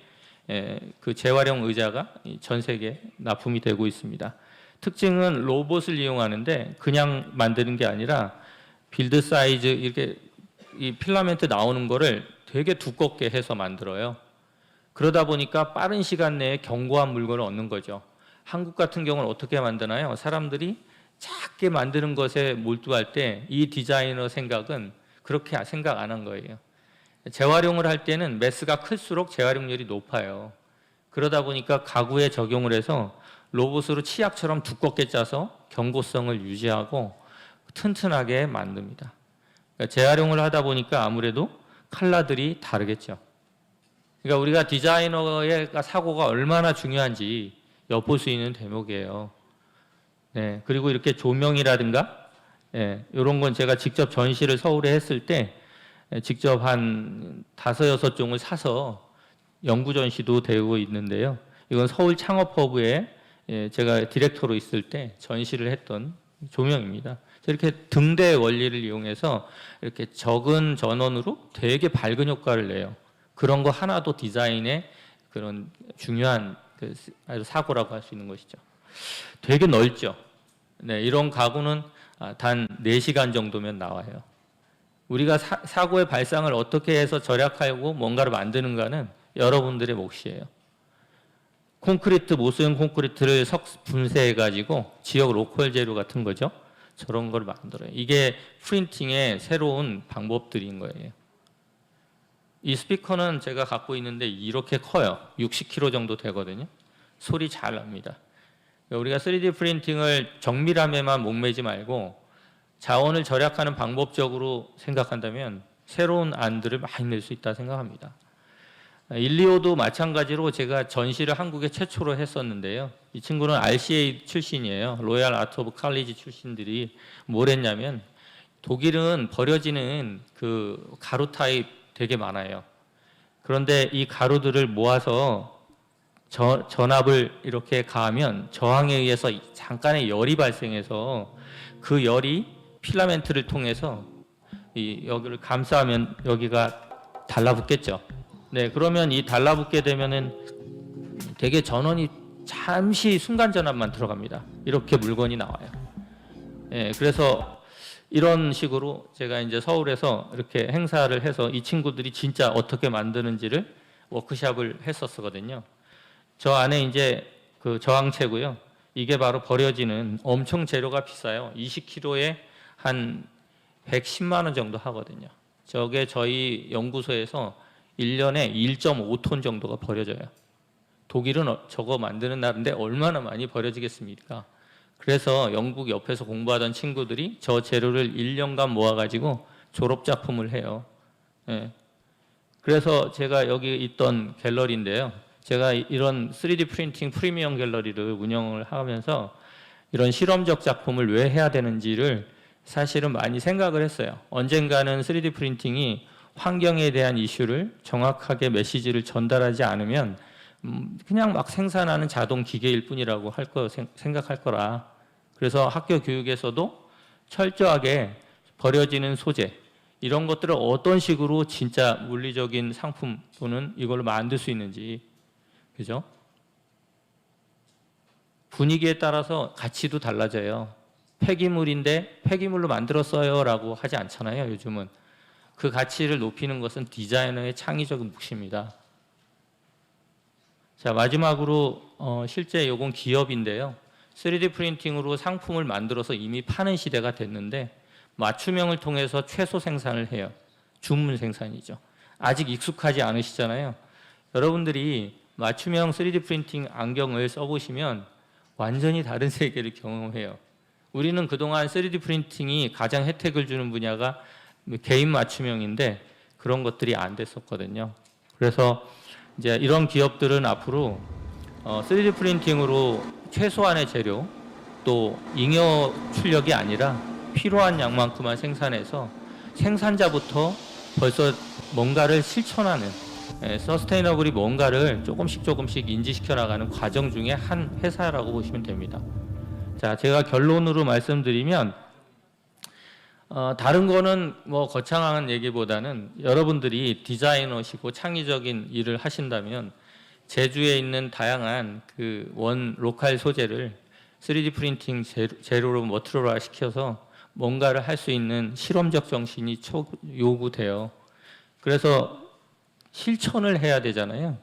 그 재활용 의자가 전 세계에 납품이 되고 있습니다. 특징은 로봇을 이용하는데 그냥 만드는 게 아니라 빌드 사이즈 이렇게 이 필라멘트 나오는 거를 되게 두껍게 해서 만들어요. 그러다 보니까 빠른 시간 내에 견고한 물건을 얻는 거죠. 한국 같은 경우는 어떻게 만드나요? 사람들이 작게 만드는 것에 몰두할 때 이 디자이너 생각은 그렇게 생각 안 한 거예요. 재활용을 할 때는 매스가 클수록 재활용률이 높아요. 그러다 보니까 가구에 적용을 해서 로봇으로 치약처럼 두껍게 짜서 견고성을 유지하고 튼튼하게 만듭니다. 그러니까 재활용을 하다 보니까 아무래도 컬러들이 다르겠죠. 그러니까 우리가 디자이너의 사고가 얼마나 중요한지 엿볼 수 있는 대목이에요. 네, 그리고 이렇게 조명이라든가 이런 건 제가 직접 전시를 서울에 했을 때 직접 한 5-6종을 사서 연구 전시도 되고 있는데요. 이건 서울 창업허브에 제가 디렉터로 있을 때 전시를 했던 조명입니다. 이렇게 등대 원리를 이용해서 이렇게 적은 전원으로 되게 밝은 효과를 내요. 그런 거 하나도 디자인의 그런 중요한 아주 사고라고 할 수 있는 것이죠. 되게 넓죠. 네, 이런 가구는 단 4시간 정도면 나와요. 우리가 사고의 발상을 어떻게 해서 절약하고 뭔가를 만드는가는 여러분들의 몫이에요. 콘크리트, 모수형 콘크리트를 분쇄해가지고 지역 로컬 재료 같은 거죠. 저런 걸 만들어요. 이게 프린팅의 새로운 방법들인 거예요. 이 스피커는 제가 갖고 있는데 이렇게 커요. 60kg 정도 되거든요. 소리 잘 납니다. 우리가 3D 프린팅을 정밀함에만 목매지 말고 자원을 절약하는 방법적으로 생각한다면 새로운 안들을 많이 낼 수 있다 생각합니다. 일리오도 마찬가지로 제가 전시를 한국에 최초로 했었는데요. 이 친구는 RCA 출신이에요. 로얄 아트 오브 칼리지 출신들이 뭘 했냐면 독일은 버려지는 그 가루 타입 되게 많아요. 그런데 이 가루들을 모아서 전압을 이렇게 가하면 저항에 의해서 잠깐의 열이 발생해서 그 열이 필라멘트를 통해서 여기를 감싸면 여기가 달라붙겠죠. 네, 그러면 이 달라붙게 되면은 되게 전원이 잠시 순간 전압만 들어갑니다. 이렇게 물건이 나와요. 네, 그래서 이런 식으로 제가 이제 서울에서 이렇게 행사를 해서 이 친구들이 진짜 어떻게 만드는지를 워크숍을 했었거든요. 저 안에 이제 그 저항체고요. 이게 바로 버려지는 엄청 재료가 비싸요. 20kg에 한 110만 원 정도 하거든요. 저게 저희 연구소에서 1년에 1.5톤 정도가 버려져요. 독일은 저거 만드는 나라인데 얼마나 많이 버려지겠습니까? 그래서 영국 옆에서 공부하던 친구들이 저 재료를 1년간 모아가지고 졸업작품을 해요. 예. 그래서 제가 여기 있던 갤러리인데요. 제가 이런 3D 프린팅 프리미엄 갤러리를 운영을 하면서 이런 실험적 작품을 왜 해야 되는지를 사실은 많이 생각을 했어요. 언젠가는 3D 프린팅이 환경에 대한 이슈를 정확하게 메시지를 전달하지 않으면 그냥 막 생산하는 자동 기계일 뿐이라고 생각할 거라. 그래서 학교 교육에서도 철저하게 버려지는 소재 이런 것들을 어떤 식으로 진짜 물리적인 상품 또는 이걸로 만들 수 있는지, 그죠? 분위기에 따라서 가치도 달라져요. 폐기물인데 폐기물로 만들었어요라고 하지 않잖아요. 요즘은 그 가치를 높이는 것은 디자이너의 창의적인 몫입니다. 자, 마지막으로 실제 이건 기업인데요. 3D 프린팅으로 상품을 만들어서 이미 파는 시대가 됐는데 맞춤형을 통해서 최소 생산을 해요. 주문 생산이죠. 아직 익숙하지 않으시잖아요. 여러분들이 맞춤형 3D 프린팅 안경을 써보시면 완전히 다른 세계를 경험해요. 우리는 그동안 3D 프린팅이 가장 혜택을 주는 분야가 개인 맞춤형인데 그런 것들이 안 됐었거든요. 그래서 이제 이런 기업들은 앞으로 3D 프린팅으로 최소한의 재료 또 잉여 출력이 아니라 필요한 양만큼만 생산해서 생산자부터 벌써 뭔가를 실천하는 서스테이너블이 뭔가를 조금씩 인지시켜 나가는 과정 중에 한 회사라고 보시면 됩니다. 자, 제가 결론으로 말씀드리면 다른 거는 뭐 거창한 얘기보다는 여러분들이 디자이너시고 창의적인 일을 하신다면 제주에 있는 다양한 그 로컬 소재를 3D 프린팅 재료로 머티리얼화 시켜서 뭔가를 할 수 있는 실험적 정신이 요구돼요. 그래서 실천을 해야 되잖아요.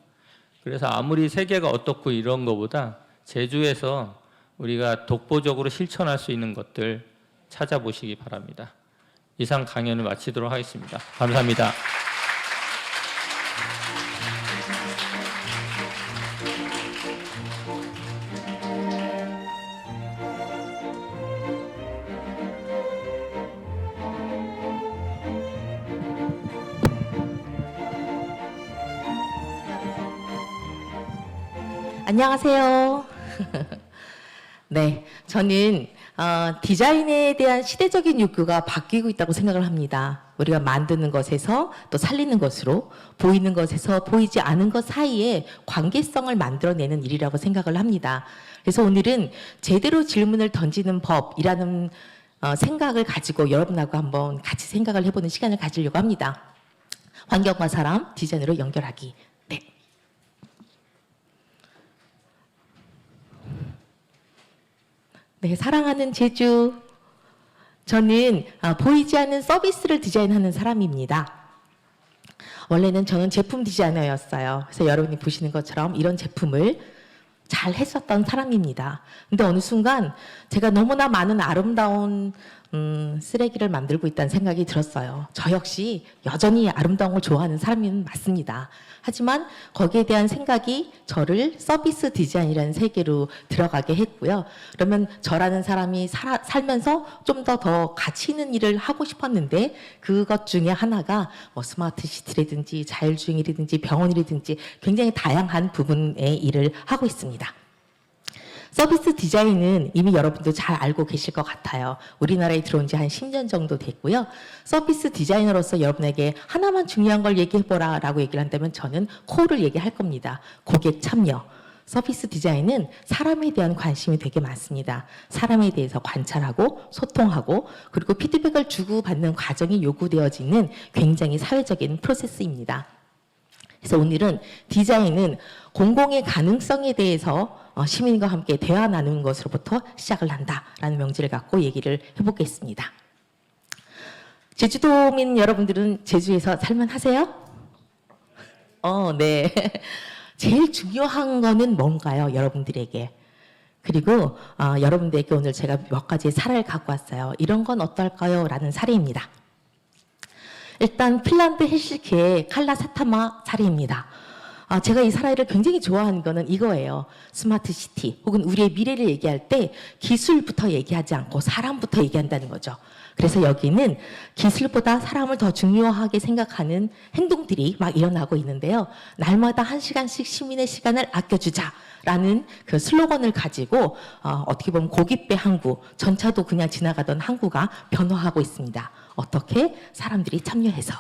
그래서 아무리 세계가 어떻고 이런 거보다 제주에서 우리가 독보적으로 실천할 수 있는 것들 찾아보시기 바랍니다. 이상 강연을 마치도록 하겠습니다. 감사합니다. 안녕하세요. 네, 저는 디자인에 대한 시대적인 욕구가 바뀌고 있다고 생각을 합니다. 우리가 만드는 것에서 또 살리는 것으로, 보이는 것에서 보이지 않은 것 사이에 관계성을 만들어내는 일이라고 생각을 합니다. 그래서 오늘은 제대로 질문을 던지는 법이라는 생각을 가지고 여러분하고 한번 같이 생각을 해보는 시간을 가지려고 합니다. 환경과 사람, 디자인으로 연결하기. 네. 네, 사랑하는 제주. 저는 보이지 않는 서비스를 디자인하는 사람입니다. 원래는 저는 제품 디자이너였어요. 그래서 여러분이 보시는 것처럼 이런 제품을 잘 했었던 사람입니다. 근데 어느 순간 제가 너무나 많은 아름다운 쓰레기를 만들고 있다는 생각이 들었어요. 저 역시 여전히 아름다운 걸 좋아하는 사람은 맞습니다. 하지만 거기에 대한 생각이 저를 서비스 디자인이라는 세계로 들어가게 했고요. 그러면 저라는 사람이 살면서 좀 더 가치 있는 일을 하고 싶었는데 그것 중에 하나가 뭐 스마트 시티라든지 자율주행이라든지 병원이라든지 굉장히 다양한 부분의 일을 하고 있습니다. 서비스 디자인은 이미 여러분도 잘 알고 계실 것 같아요. 우리나라에 들어온 지 한 10년 정도 됐고요. 서비스 디자이너로서 여러분에게 하나만 중요한 걸 얘기해보라 라고 얘기를 한다면 저는 코어를 얘기할 겁니다. 고객 참여. 서비스 디자인은 사람에 대한 관심이 되게 많습니다. 사람에 대해서 관찰하고 소통하고 그리고 피드백을 주고받는 과정이 요구되어지는 굉장히 사회적인 프로세스입니다. 그래서 오늘은 디자인은 공공의 가능성에 대해서 시민과 함께 대화 나누는 것으로부터 시작을 한다라는 명제를 갖고 얘기를 해보겠습니다. 제주도민 여러분들은 제주에서 살만하세요? 네. 제일 중요한 거는 뭔가요, 여러분들에게? 그리고 여러분들에게 오늘 제가 몇 가지의 사례를 갖고 왔어요. 이런 건 어떨까요? 라는 사례입니다. 일단 핀란드 헬싱키의 칼라 사타마 사례입니다. 제가 이 사례를 굉장히 좋아하는 거는 이거예요. 스마트 시티 혹은 우리의 미래를 얘기할 때 기술부터 얘기하지 않고 사람부터 얘기한다는 거죠. 그래서 여기는 기술보다 사람을 더 중요하게 생각하는 행동들이 막 일어나고 있는데요. 날마다 1시간씩 시민의 시간을 아껴주자라는 그 슬로건을 가지고 어떻게 보면 고깃배 항구, 전차도 그냥 지나가던 항구가 변화하고 있습니다. 어떻게? 사람들이 참여해서.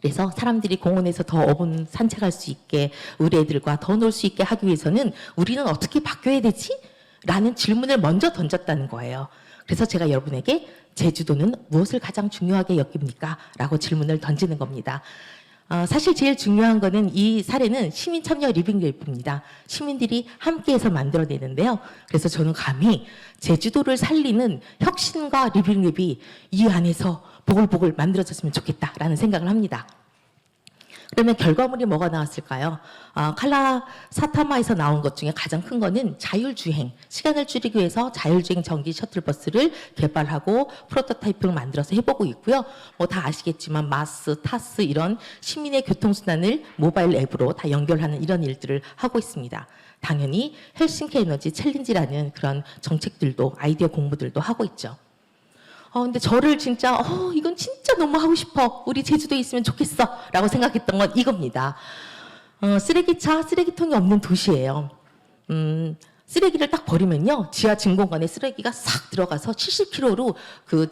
그래서 사람들이 공원에서 더 5분 산책할 수 있게 우리 애들과 더 놀 수 있게 하기 위해서는 우리는 어떻게 바뀌어야 되지? 라는 질문을 먼저 던졌다는 거예요. 그래서 제가 여러분에게 제주도는 무엇을 가장 중요하게 여깁니까? 라고 질문을 던지는 겁니다. 사실 제일 중요한 거는 이 사례는 시민 참여 리빙랩입니다. 시민들이 함께해서 만들어내는데요. 그래서 저는 감히 제주도를 살리는 혁신과 리빙랩이 이 안에서 보글보글 만들어졌으면 좋겠다라는 생각을 합니다. 그러면 결과물이 뭐가 나왔을까요? 칼라 사타마에서 나온 것 중에 가장 큰 거는 자율주행, 시간을 줄이기 위해서 자율주행 전기 셔틀버스를 개발하고 프로토타입을 만들어서 해보고 있고요. 뭐 다 아시겠지만 마스, 타스 이런 시민의 교통수단을 모바일 앱으로 다 연결하는 이런 일들을 하고 있습니다. 당연히 헬싱키 에너지 챌린지라는 그런 정책들도 아이디어 공부들도 하고 있죠. 근데 저를 진짜 이건 진짜 너무 하고 싶어. 우리 제주도에 있으면 좋겠어. 라고 생각했던 건 이겁니다. 쓰레기차, 쓰레기통이 없는 도시예요. 쓰레기를 딱 버리면요. 지하 진공관에 쓰레기가 싹 들어가서 70km로 그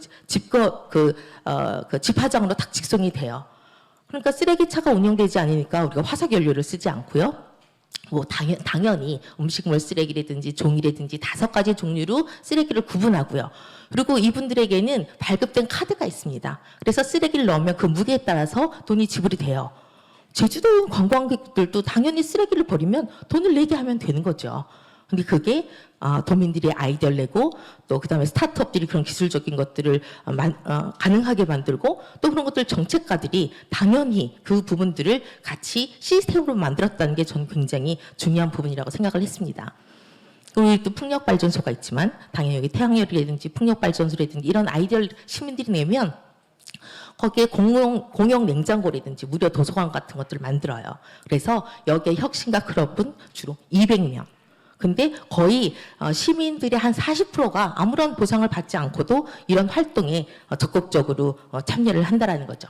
집화장으로 딱 직송이 돼요. 그러니까 쓰레기차가 운영되지 않으니까 우리가 화석 연료를 쓰지 않고요. 뭐 당연히 음식물 쓰레기라든지 종이라든지 5가지 종류로 쓰레기를 구분하고요. 그리고 이분들에게는 발급된 카드가 있습니다. 그래서 쓰레기를 넣으면 그 무게에 따라서 돈이 지불이 돼요. 제주도 관광객들도 당연히 쓰레기를 버리면 돈을 내게 하면 되는 거죠. 근데 그게 도민들이 아이디어를 내고 또 그다음에 스타트업들이 그런 기술적인 것들을 가능하게 만들고 또 그런 것들 정책가들이 당연히 그 부분들을 같이 시스템으로 만들었다는 게 저는 굉장히 중요한 부분이라고 생각을 했습니다. 우리 또 풍력발전소가 있지만 당연히 여기 태양열이라든지 풍력발전소라든지 이런 아이디어를 시민들이 내면 거기에 공용 냉장고라든지 무료 도서관 같은 것들을 만들어요. 그래서 여기에 혁신가 클럽은 주로 200명. 근데 거의 시민들의 한 40%가 아무런 보상을 받지 않고도 이런 활동에 적극적으로 참여를 한다라는 거죠.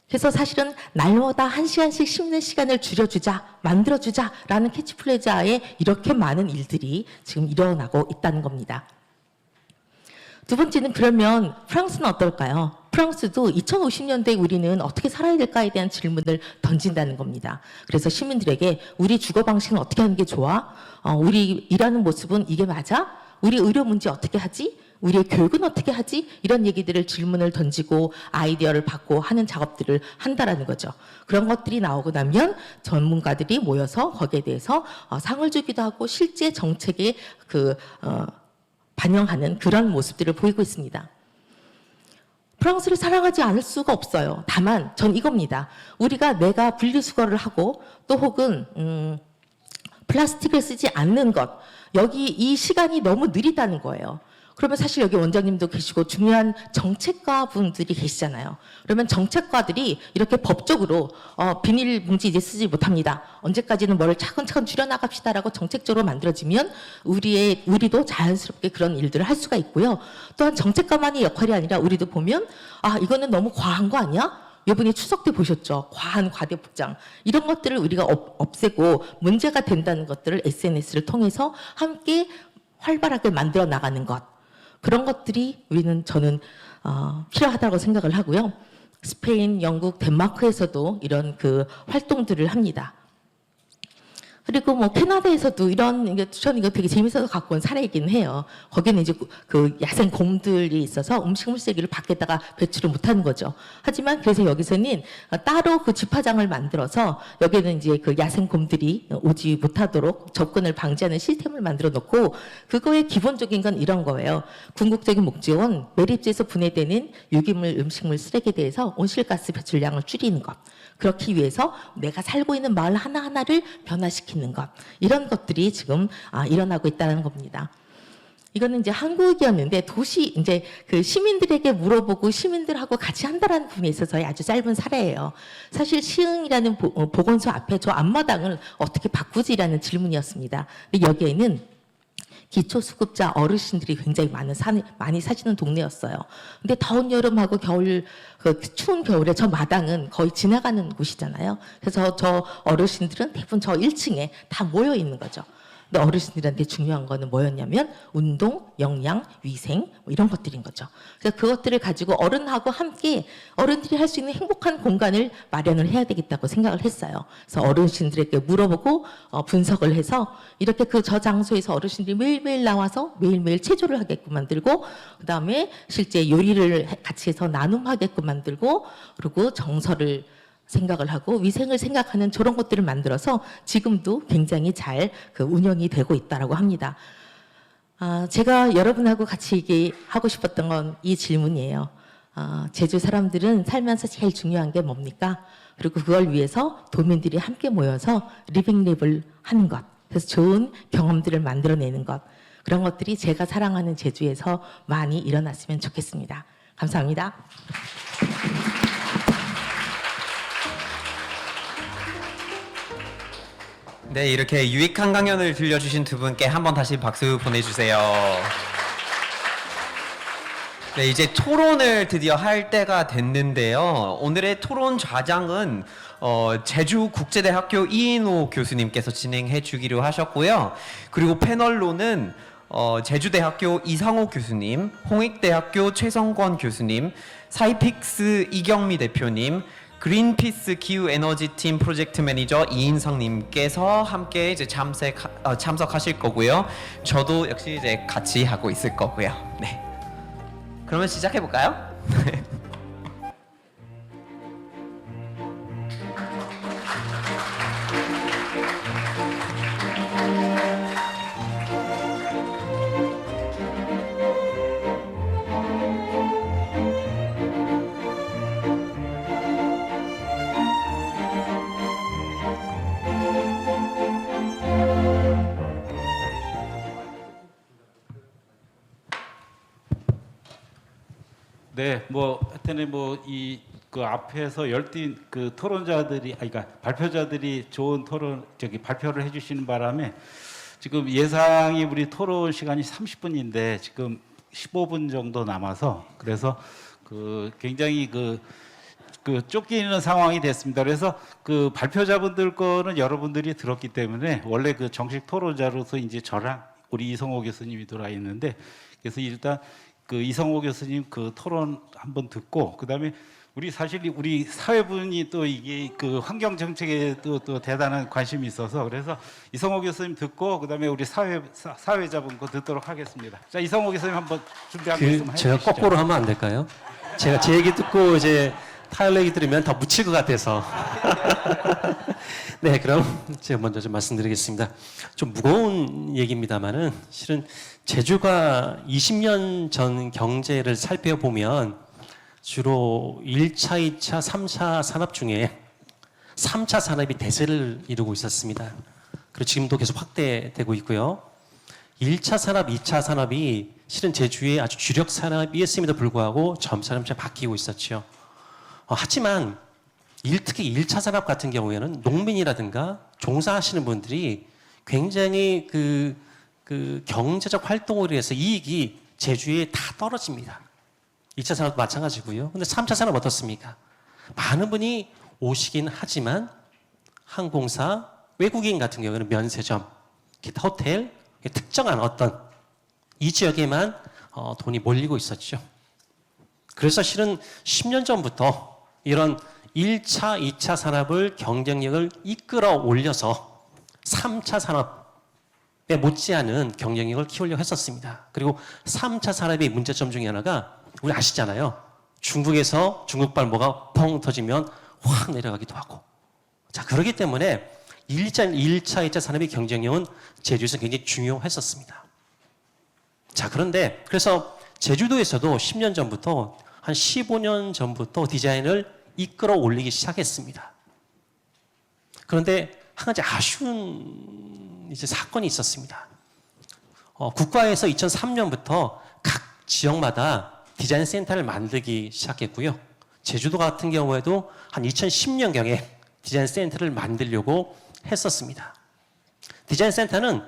그래서 사실은 날마다 1시간씩 쉬는 시간을 줄여주자, 만들어주자라는 캐치프레이즈하에 이렇게 많은 일들이 지금 일어나고 있다는 겁니다. 두 번째는 그러면 프랑스는 어떨까요? 프랑스도 2050년대에 우리는 어떻게 살아야 될까에 대한 질문을 던진다는 겁니다. 그래서 시민들에게 우리 주거 방식은 어떻게 하는 게 좋아? 우리 일하는 모습은 이게 맞아? 우리 의료 문제 어떻게 하지? 우리의 교육은 어떻게 하지? 이런 얘기들을 질문을 던지고 아이디어를 받고 하는 작업들을 한다라는 거죠. 그런 것들이 나오고 나면 전문가들이 모여서 거기에 대해서 상을 주기도 하고 실제 정책에 반영하는 그런 모습들을 보이고 있습니다. 프랑스를 사랑하지 않을 수가 없어요. 다만 전 이겁니다. 우리가 내가 분리수거를 하고 또 혹은 플라스틱을 쓰지 않는 것, 여기 이 시간이 너무 느리다는 거예요. 그러면 사실 여기 원장님도 계시고 중요한 정책가 분들이 계시잖아요. 그러면 정책가들이 이렇게 법적으로 비닐봉지 이제 쓰지 못합니다. 언제까지는 뭐를 차근차근 줄여나갑시다라고 정책적으로 만들어지면 우리도 자연스럽게 그런 일들을 할 수가 있고요. 또한 정책가만의 역할이 아니라 우리도 보면 이거는 너무 과한 거 아니야? 이번에 추석 때 보셨죠? 과한 과대포장. 이런 것들을 우리가 없애고 문제가 된다는 것들을 SNS를 통해서 함께 활발하게 만들어 나가는 것. 그런 것들이 저는 필요하다고 생각을 하고요. 스페인, 영국, 덴마크에서도 이런 활동들을 합니다. 그리고 뭐 캐나다에서도 저는 이거 되게 재밌어서 갖고 온 사례이긴 해요. 거기는 이제 야생 곰들이 있어서 음식물 쓰레기를 밖에다가 배출을 못하는 거죠. 하지만 그래서 여기서는 따로 집화장을 만들어서 여기는 이제 야생 곰들이 오지 못하도록 접근을 방지하는 시스템을 만들어 놓고 그거의 기본적인 건 이런 거예요. 궁극적인 목적은 매립지에서 분해되는 유기물 음식물 쓰레기에 대해서 온실가스 배출량을 줄이는 것. 그렇기 위해서 내가 살고 있는 마을 하나하나를 변화시키는 것. 이런 것들이 지금 일어나고 있다는 겁니다. 이거는 이제 한국이었는데 이제 시민들에게 물어보고 시민들하고 같이 한다라는 부분에 있어서의 아주 짧은 사례예요. 사실 시흥이라는 보건소 앞에 저 앞마당을 어떻게 바꾸지라는 질문이었습니다. 근데 여기에는 기초수급자 어르신들이 굉장히 많이 사시는 동네였어요. 근데 더운 여름하고 추운 겨울에 저 마당은 거의 지나가는 곳이잖아요. 그래서 저 어르신들은 대부분 저 1층에 다 모여 있는 거죠. 근데 어르신들한테 중요한 거는 뭐였냐면 운동, 영양, 위생 뭐 이런 것들인 거죠. 그래서 그것들을 가지고 어른하고 함께 어른들이 할 수 있는 행복한 공간을 마련을 해야 되겠다고 생각을 했어요. 그래서 어르신들에게 물어보고 분석을 해서 이렇게 그 저 장소에서 어르신들이 매일매일 나와서 매일매일 체조를 하게끔 만들고, 그다음에 실제 요리를 같이 해서 나눔하게끔 만들고, 그리고 정서를 생각을 하고 위생을 생각하는 저런 것들을 만들어서 지금도 굉장히 잘 그 운영이 되고 있다라고 합니다. 제가 여러분하고 같이 얘기하고 싶었던 건 이 질문이에요. 제주 사람들은 살면서 제일 중요한 게 뭡니까? 그리고 그걸 위해서 도민들이 함께 모여서 리빙랩을 하는 것, 그래서 좋은 경험들을 만들어내는 것, 그런 것들이 제가 사랑하는 제주에서 많이 일어났으면 좋겠습니다. 감사합니다. 네, 이렇게 유익한 강연을 들려주신 두 분께 한번 다시 박수 보내주세요. 네, 이제 토론을 드디어 할 때가 됐는데요. 오늘의 토론 좌장은 제주국제대학교 이인호 교수님께서 진행해 주기로 하셨고요. 그리고 패널로는 제주대학교 이상호 교수님, 홍익대학교 최성권 교수님, 사이픽스 이경미 대표님, 그린피스 기후에너지팀 프로젝트 매니저 이인성님께서 함께 이제 참석하실 거고요. 저도 역시 이제 같이 하고 있을 거고요. 네. 그러면 시작해 볼까요? 네, 뭐 하여튼 뭐 이 그 앞에서 열띤 그 토론자들이 그러니까 발표자들이 좋은 토론 발표를 해주시는 바람에 지금 예상이 우리 토론 시간이 30분인데 지금 15분 정도 남아서 그래서 그 굉장히 그 쫓기는 상황이 됐습니다. 그래서 그 발표자분들 거는 여러분들이 들었기 때문에 원래 그 정식 토론자로서 이제 저랑 우리 이성호 교수님이 들어와 있는데, 그래서 일단 그 이성호 교수님 그 토론 한번 듣고, 그다음에 사실 우리 사회분이 또 이게 그 환경 정책에 또 대단한 관심이 있어서 그래서 이성호 교수님 듣고 그다음에 우리 사회자분 거 듣도록 하겠습니다. 자, 이성호 교수님 한번 준비한 말씀 해주시죠. 제가 거꾸로 하면 안 될까요? 제가 제 얘기 듣고 이제 타일 얘기 들으면 더 묻힐 것 같아서. 네, 그럼 제가 먼저 좀 말씀드리겠습니다. 좀 무거운 얘기입니다만은 실은 제주가 20년 전 경제를 살펴보면 주로 1차, 2차, 3차 산업 중에 3차 산업이 대세를 이루고 있었습니다. 그리고 지금도 계속 확대되고 있고요. 1차 산업, 2차 산업이 실은 제주의 아주 주력 산업이었음에도 불구하고 점차점차 바뀌고 있었죠. 하지만 특히 1차 산업 같은 경우에는 농민이라든가 종사하시는 분들이 굉장히 그 경제적 활동으로 해서 이익이 제주에 다 떨어집니다. 2차 산업도 마찬가지고요. 근데 3차 산업 어떻습니까? 많은 분이 오시긴 하지만 항공사, 외국인 같은 경우에는 면세점, 기타 호텔, 특정한 어떤 이 지역에만 돈이 몰리고 있었죠. 그래서 실은 10년 전부터 이런 1차, 2차 산업을 경쟁력을 이끌어 올려서 3차 산업에 못지않은 경쟁력을 키우려고 했었습니다. 그리고 3차 산업의 문제점 중에 하나가 우리 아시잖아요. 중국에서 중국발 뭐가 펑 터지면 확 내려가기도 하고. 자, 그렇기 때문에 1차, 2차 산업의 경쟁력은 제주에서 굉장히 중요했었습니다. 자, 그런데 그래서 제주도에서도 10년 전부터 한 15년 전부터 디자인을 이끌어 올리기 시작했습니다. 그런데 한 가지 아쉬운 이제 사건이 있었습니다. 국가에서 2003년부터 각 지역마다 디자인 센터를 만들기 시작했고요. 제주도 같은 경우에도 한 2010년경에 디자인 센터를 만들려고 했었습니다. 디자인 센터는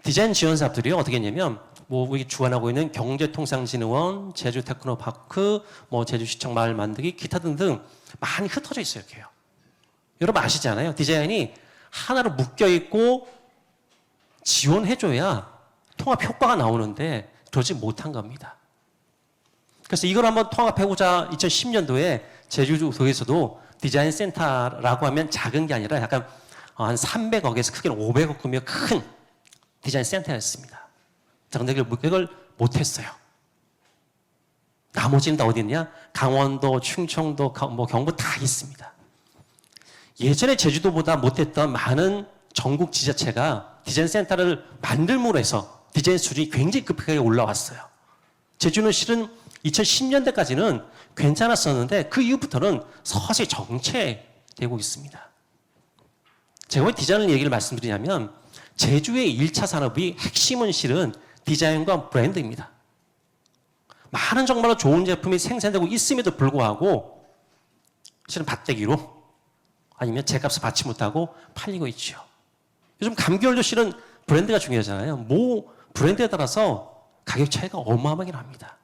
디자인 지원 사업들이 어떻게 했냐면 우리 주관하고 있는 경제통상진흥원, 제주테크노파크, 제주시청 마을 만들기, 기타 등등 많이 흩어져 있어요. 이렇게요. 여러분 아시잖아요. 디자인이 하나로 묶여 있고 지원해줘야 통합 효과가 나오는데 그러지 못한 겁니다. 그래서 이걸 한번 통합해보자 2010년도에 제주도에서도 디자인 센터라고 하면 작은 게 아니라 약간 한 300억에서 크게는 500억 규모의 큰 디자인 센터였습니다. 자, 근데 그걸 못했어요. 나머지는 다 어디 있냐? 강원도, 충청도, 뭐 경북 다 있습니다. 예전에 제주도보다 못했던 많은 전국 지자체가 디자인 센터를 만들므로 해서 디자인 수준이 굉장히 급하게 올라왔어요. 제주는 실은 2010년대까지는 괜찮았었는데 그 이후부터는 서서히 정체되고 있습니다. 제가 왜 디자인 얘기를 말씀드리냐면 제주의 1차 산업이 핵심은 실은 디자인과 브랜드입니다. 많은 정말로 좋은 제품이 생산되고 있음에도 불구하고 실은 밭대기로 아니면 제값을 받지 못하고 팔리고 있죠. 요즘 감귤도 실은 브랜드가 중요하잖아요. 뭐 브랜드에 따라서 가격 차이가 어마어마하게 납니다.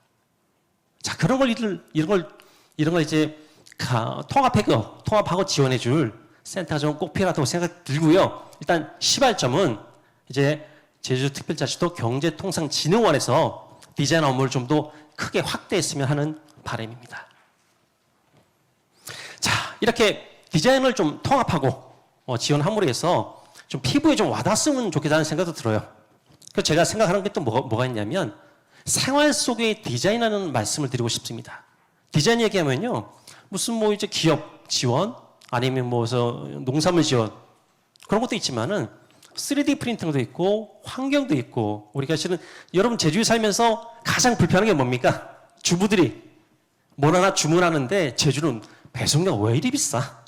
자, 그런 걸 이런 걸 이제 통합하고 지원해줄 센터가 좀 꼭 필요하다고 생각 들고요. 일단 시발점은 이제 제주특별자치도 경제통상진흥원에서 디자인 업무를 좀 더 크게 확대했으면 하는 바람입니다. 자, 이렇게 디자인을 좀 통합하고 지원함으로 해서 좀 피부에 좀 와닿았으면 좋겠다는 생각도 들어요. 그래서 제가 생각하는 게 또 뭐가 있냐면 생활 속의 디자인이라는 말씀을 드리고 싶습니다. 디자인 얘기하면요, 무슨 뭐 이제 기업 지원 아니면 뭐 농산물 지원 그런 것도 있지만은 3D 프린팅도 있고 환경도 있고 우리가 실은 여러분 제주에 살면서 가장 불편한 게 뭡니까? 주부들이 뭘 하나 주문하는데 제주는 배송료가 왜 이리 비싸?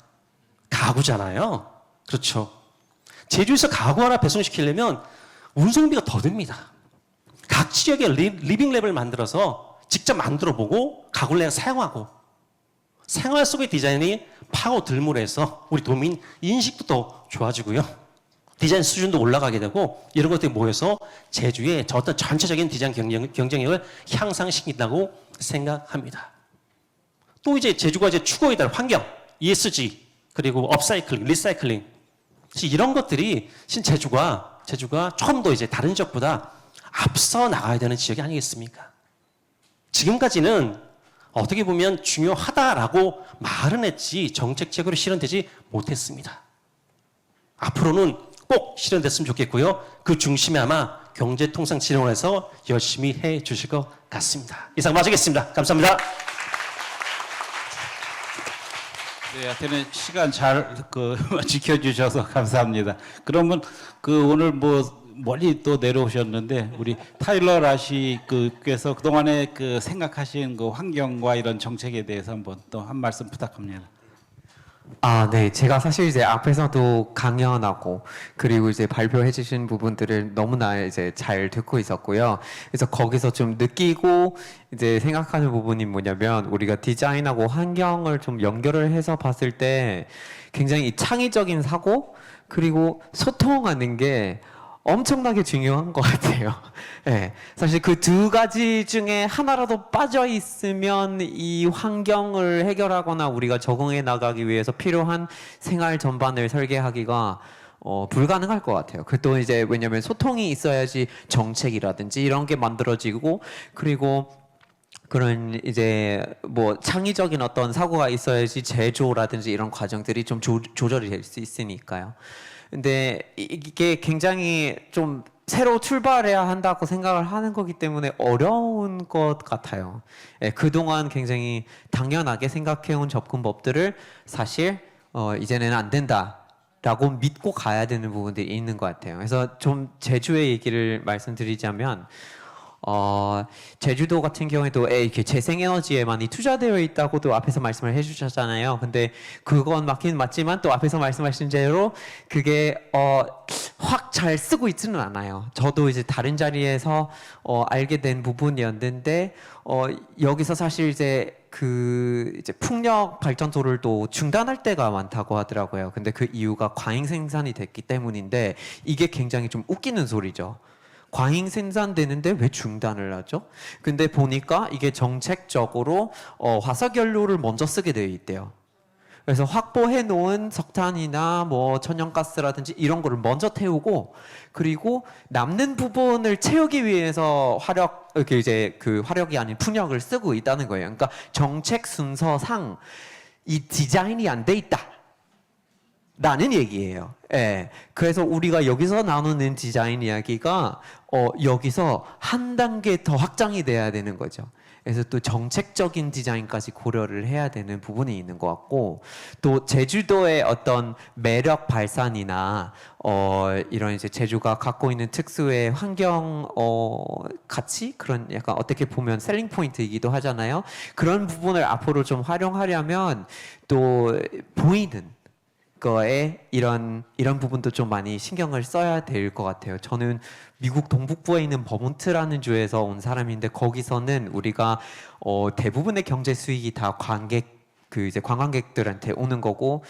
가구잖아요. 그렇죠. 제주에서 가구 하나 배송시키려면 운송비가 더 듭니다. 각 지역에 리빙 랩을 만들어서 직접 만들어 보고 가구를 내가 사용하고 생활 속의 디자인이 파고들므로 해서 우리 도민 인식도 더 좋아지고요. 디자인 수준도 올라가게 되고 이런 것들이 모여서 제주의 어떤 전체적인 디자인 경쟁력을 향상시킨다고 생각합니다. 또 이제 제주가 이제 추구해야 될 환경, ESG, 그리고 업사이클링, 리사이클링 이런 것들이 제주가 조금 더 이제 다른 지역보다 앞서 나가야 되는 지역이 아니겠습니까? 지금까지는 어떻게 보면 중요하다라고 말은 했지 정책적으로 실현되지 못했습니다. 앞으로는 꼭 실현됐으면 좋겠고요. 그 중심에 아마 경제통상진흥원에서 열심히 해 주실 것 같습니다. 이상 마치겠습니다. 감사합니다. 네, 하여튼 시간 잘 지켜주셔서 감사합니다. 그러면 오늘 뭐 멀리 또 내려오셨는데 우리 타일러 라시 께서 그동안에 생각하신 환경과 이런 정책에 대해서 한번 또 한 말씀 부탁합니다. 아, 네. 제가 사실 이제 앞에서도 강연하고 그리고 이제 발표해 주신 부분들을 너무나 이제 잘 듣고 있었고요. 그래서 거기서 좀 느끼고 이제 생각하는 부분이 뭐냐면 우리가 디자인하고 환경을 좀 연결을 해서 봤을 때 굉장히 창의적인 사고 그리고 소통하는 게 엄청나게 중요한 것 같아요. 네, 사실 그 두 가지 중에 하나라도 빠져 있으면 이 환경을 해결하거나 우리가 적응해 나가기 위해서 필요한 생활 전반을 설계하기가 불가능할 것 같아요. 그 또 이제 왜냐면 소통이 있어야지 정책이라든지 이런 게 만들어지고 그리고 그런 이제 뭐 창의적인 어떤 사고가 있어야지 제조라든지 이런 과정들이 좀 조절이 될 수 있으니까요. 근데 이게 굉장히 좀 새로 출발해야 한다고 생각을 하는 거기 때문에 어려운 것 같아요. 예, 그동안 굉장히 당연하게 생각해온 접근법들을 사실 이제는 안 된다라고 믿고 가야 되는 부분들이 있는 것 같아요. 그래서 좀 제주의 얘기를 말씀드리자면 제주도 같은 경우에도 이렇게 재생에너지에 많이 투자되어 있다고도 앞에서 말씀을 해주셨잖아요. 근데 그건 맞긴 맞지만 또 앞에서 말씀하신 대로 그게 확 잘 쓰고 있지는 않아요. 저도 이제 다른 자리에서 알게 된 부분이었는데 여기서 사실 이제 이제 풍력 발전소를 또 중단할 때가 많다고 하더라고요. 근데 그 이유가 과잉 생산이 됐기 때문인데 이게 굉장히 좀 웃기는 소리죠. 과잉 생산되는데 왜 중단을 하죠? 근데 보니까 이게 정책적으로 화석연료를 먼저 쓰게 되어 있대요. 그래서 확보해 놓은 석탄이나 뭐 천연가스라든지 이런 거를 먼저 태우고 그리고 남는 부분을 채우기 위해서 이렇게 이제 그 화력이 아닌 풍력을 쓰고 있다는 거예요. 그러니까 정책 순서상 이 디자인이 안 돼 있다. 라는 얘기예요. 예. 그래서 우리가 여기서 나누는 디자인 이야기가 여기서 한 단계 더 확장이 돼야 되는 거죠. 그래서 또 정책적인 디자인까지 고려를 해야 되는 부분이 있는 것 같고 또 제주도의 어떤 매력 발산이나 이런 이제 제주가 갖고 있는 특수의 환경 가치 그런 약간 어떻게 보면 셀링 포인트이기도 하잖아요. 그런 부분을 앞으로 좀 활용하려면 또 보이는 거에 이런 부분도 좀 많이 신경을 써야 될 것 같아요. 저는 미국 동북부에 있는 버몬트라는 주에서 온 사람인데 거기서는 우리가 대부분의 경제 수익이 다 관광객들한테 오는 거고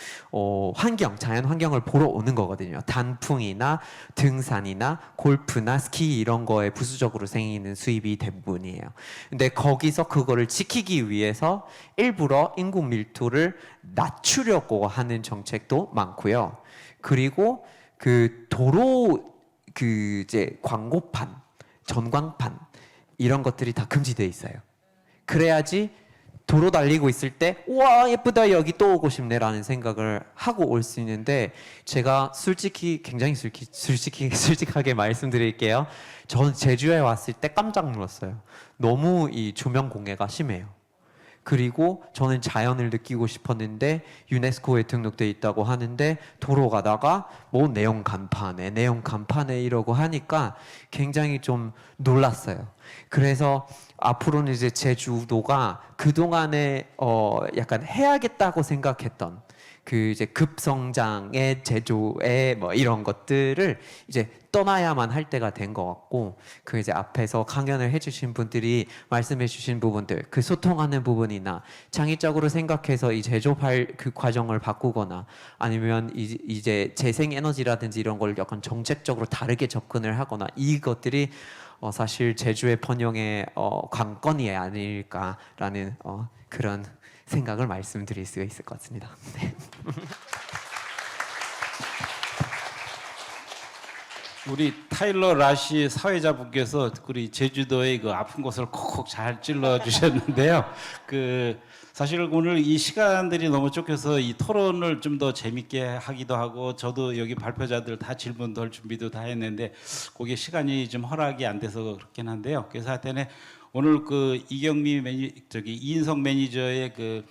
자연 환경을 보러 오는 거거든요. 단풍이나 등산이나 골프나 스키 이런 거에 부수적으로 생기는 수입이 대부분이에요. 근데 거기서 그거를 지키기 위해서 일부러 인구 밀도를 낮추려고 하는 정책도 많고요. 그리고 그 도로 이제 광고판, 전광판 이런 것들이 다 금지돼 있어요. 그래야지 도로 달리고 있을 때 우와 예쁘다 여기 또 오고 싶네라는 생각을 하고 올 수 있는데 제가 굉장히 솔직하게 말씀드릴게요. 저는 제주에 왔을 때 깜짝 놀랐어요. 너무 이 조명 공해가 심해요. 그리고 저는 자연을 느끼고 싶었는데 유네스코에 등록돼 있다고 하는데 도로 가다가 뭐 내용 간판에 이러고 하니까 굉장히 좀 놀랐어요. 그래서 앞으로는 이제 제주도가 그동안에 약간 해야겠다고 생각했던 그 이제 급성장의 제조의 뭐 이런 것들을 이제 떠나야만 할 때가 된 것 같고 그 이제 앞에서 강연을 해주신 분들이 말씀해주신 부분들 그 소통하는 부분이나 창의적으로 생각해서 이 제조할 그 과정을 바꾸거나 아니면 이제 재생에너지라든지 이런 걸 약간 정책적으로 다르게 접근을 하거나 이것들이 사실 제주의 번영의 관건이 아닐까라는 그런 생각을 말씀드릴 수가 있을 것 같습니다. 네. 우리 타일러 라시 사회자분께서 우리 제주도의 그 아픈 곳을 콕콕 잘 찔러 주셨는데요. 사실 오늘 이 시간들이 너무 쫓겨서 이 토론을 좀 더 재밌게 하기도 하고 저도 여기 발표자들 다 질문 덜 준비도 다 했는데 그게 시간이 좀 허락이 안 돼서 그렇긴 한데요. 그래서 하여튼 오늘 이인성 매니저의 그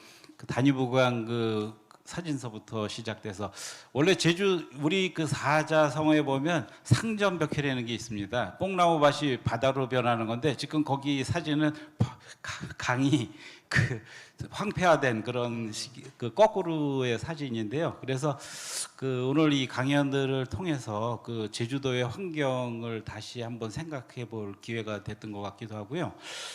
단위부강 사진서부터 시작돼서 원래 제주 우리 그 사자성어에 보면 상전벽해라는 게 있습니다. 뽕나무밭이 바다로 변하는 건데 지금 거기 사진은 강이 황폐화된 그런 거꾸로의 사진인데요. 그래서 오늘 이 강연들을 통해서 제주도의 환경을 다시 한번 생각해 볼 기회가 됐던 것 같기도 하고요.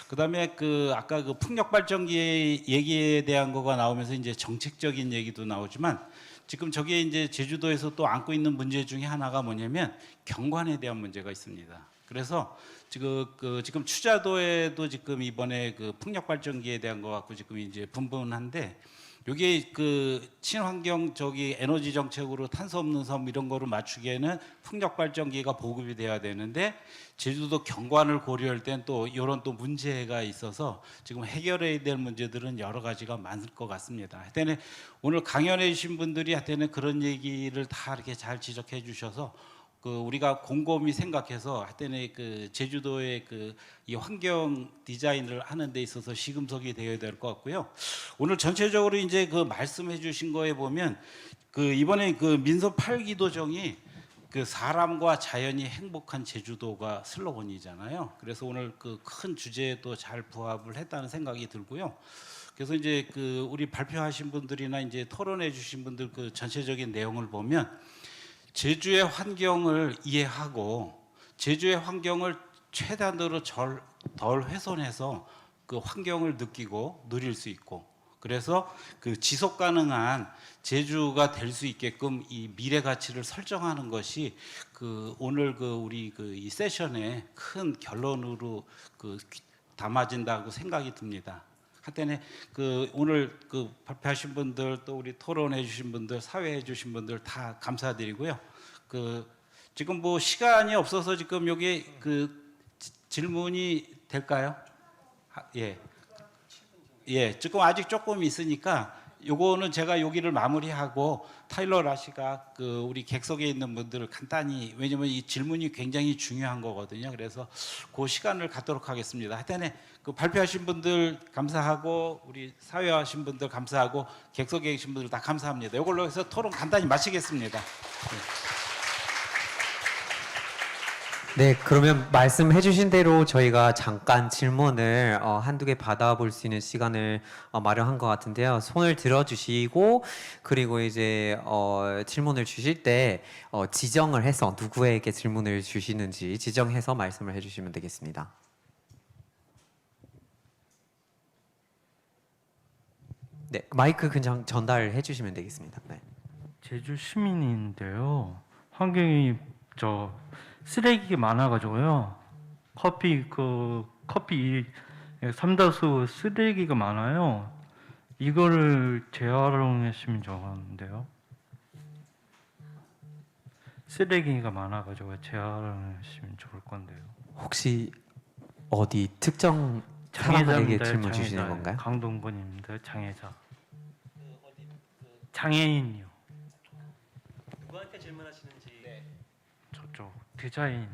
그다음에 아까 풍력 발전기 얘기에 대한 거가 나오면서 이제 정책적인 얘기도 나오지만 지금 저게 이제 제주도에서 또 안고 있는 문제 중에 하나가 뭐냐면 경관에 대한 문제가 있습니다. 그래서 지금 추자도에도 지금 이번에 풍력 발전기에 대한 거 갖고 지금 이제 분분한데 이게 친환경 에너지 정책으로 탄소 없는 섬 이런 거를 맞추기에는 풍력 발전기가 보급이 돼야 되는데 제주도 경관을 고려할 땐 또 이런 또 문제가 있어서 지금 해결해야 될 문제들은 여러 가지가 많을 것 같습니다. 하여튼 오늘 강연해 주신 분들이 하여튼 그런 얘기를 다 이렇게 잘 지적해 주셔서 우리가 곰곰이 생각해서 하여튼 제주도의 이 환경 디자인을 하는 데 있어서 시금석이 되어야 될 것 같고요. 오늘 전체적으로 이제 말씀해 주신 거에 보면 이번에 민서 8기도정이 사람과 자연이 행복한 제주도가 슬로건이잖아요. 그래서 오늘 큰 주제에도 잘 부합을 했다는 생각이 들고요. 그래서 이제 우리 발표하신 분들이나 이제 토론해 주신 분들 전체적인 내용을 보면 제주의 환경을 이해하고 제주의 환경을 최대한으로 덜 훼손해서 환경을 느끼고 누릴 수 있고 그래서 지속 가능한 제주가 될 수 있게끔 이 미래 가치를 설정하는 것이 오늘 우리 이 세션의 큰 결론으로 담아진다고 생각이 듭니다. 하여튼 그 오늘 그 발표하신 분들 또 우리 토론해 주신 분들 사회해 주신 분들 다 감사드리고요. 그 지금 뭐 시간이 없어서 지금 여기 그 질문이 될까요? 예. 예, 지금 아직 조금 있으니까 요거는 제가 여기를 마무리하고 타일러 라시가 그 우리 객석에 있는 분들을 간단히, 왜냐면 이 질문이 굉장히 중요한 거거든요. 그래서 그 시간을 갖도록 하겠습니다. 하여튼 그 발표하신 분들 감사하고 우리 사회하신 분들 감사하고 객석에 계신 분들 다 감사합니다. 이걸로 해서 토론 간단히 마치겠습니다. 네, 그러면 말씀해주신 대로 저희가 잠깐 질문을 한두 개 받아볼 수 있는 시간을 마련한 것 같은데요. 손을 들어주시고 그리고 이제 질문을 주실 때 지정을 해서 누구에게 질문을 주시는지 지정해서 말씀을 해주시면 되겠습니다. 네, 마이크 그냥 전달해 주시면 되겠습니다. 네. 제주 시민인데요. 환경이 쓰레기가 많아가지고요. 커피 삼다수 쓰레기가 많아요. 이거를 재활용했으면 좋겠는데요. 쓰레기가 많아가지고 재활용했으면 좋을 건데요. 혹시 어디 특정 사람에게 질문 주시는 건가요? 강동건입니다. 장애자. 장애인이요. 누구한테 질문하시는지. 네. 저쪽 디자인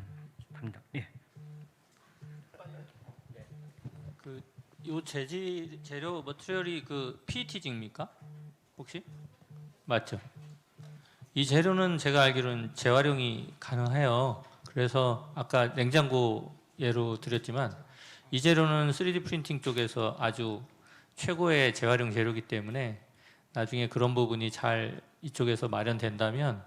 담당. 예. 요 재료 머티리얼이 그 PET지입니까? 혹시? 맞죠? 이 재료는 제가 알기로는 재활용이 가능해요. 그래서 아까 냉장고 예로 드렸지만 이 재료는 3D 프린팅 쪽에서 아주 최고의 재활용 재료이기 때문에 나중에 그런 부분이 잘 이쪽에서 마련된다면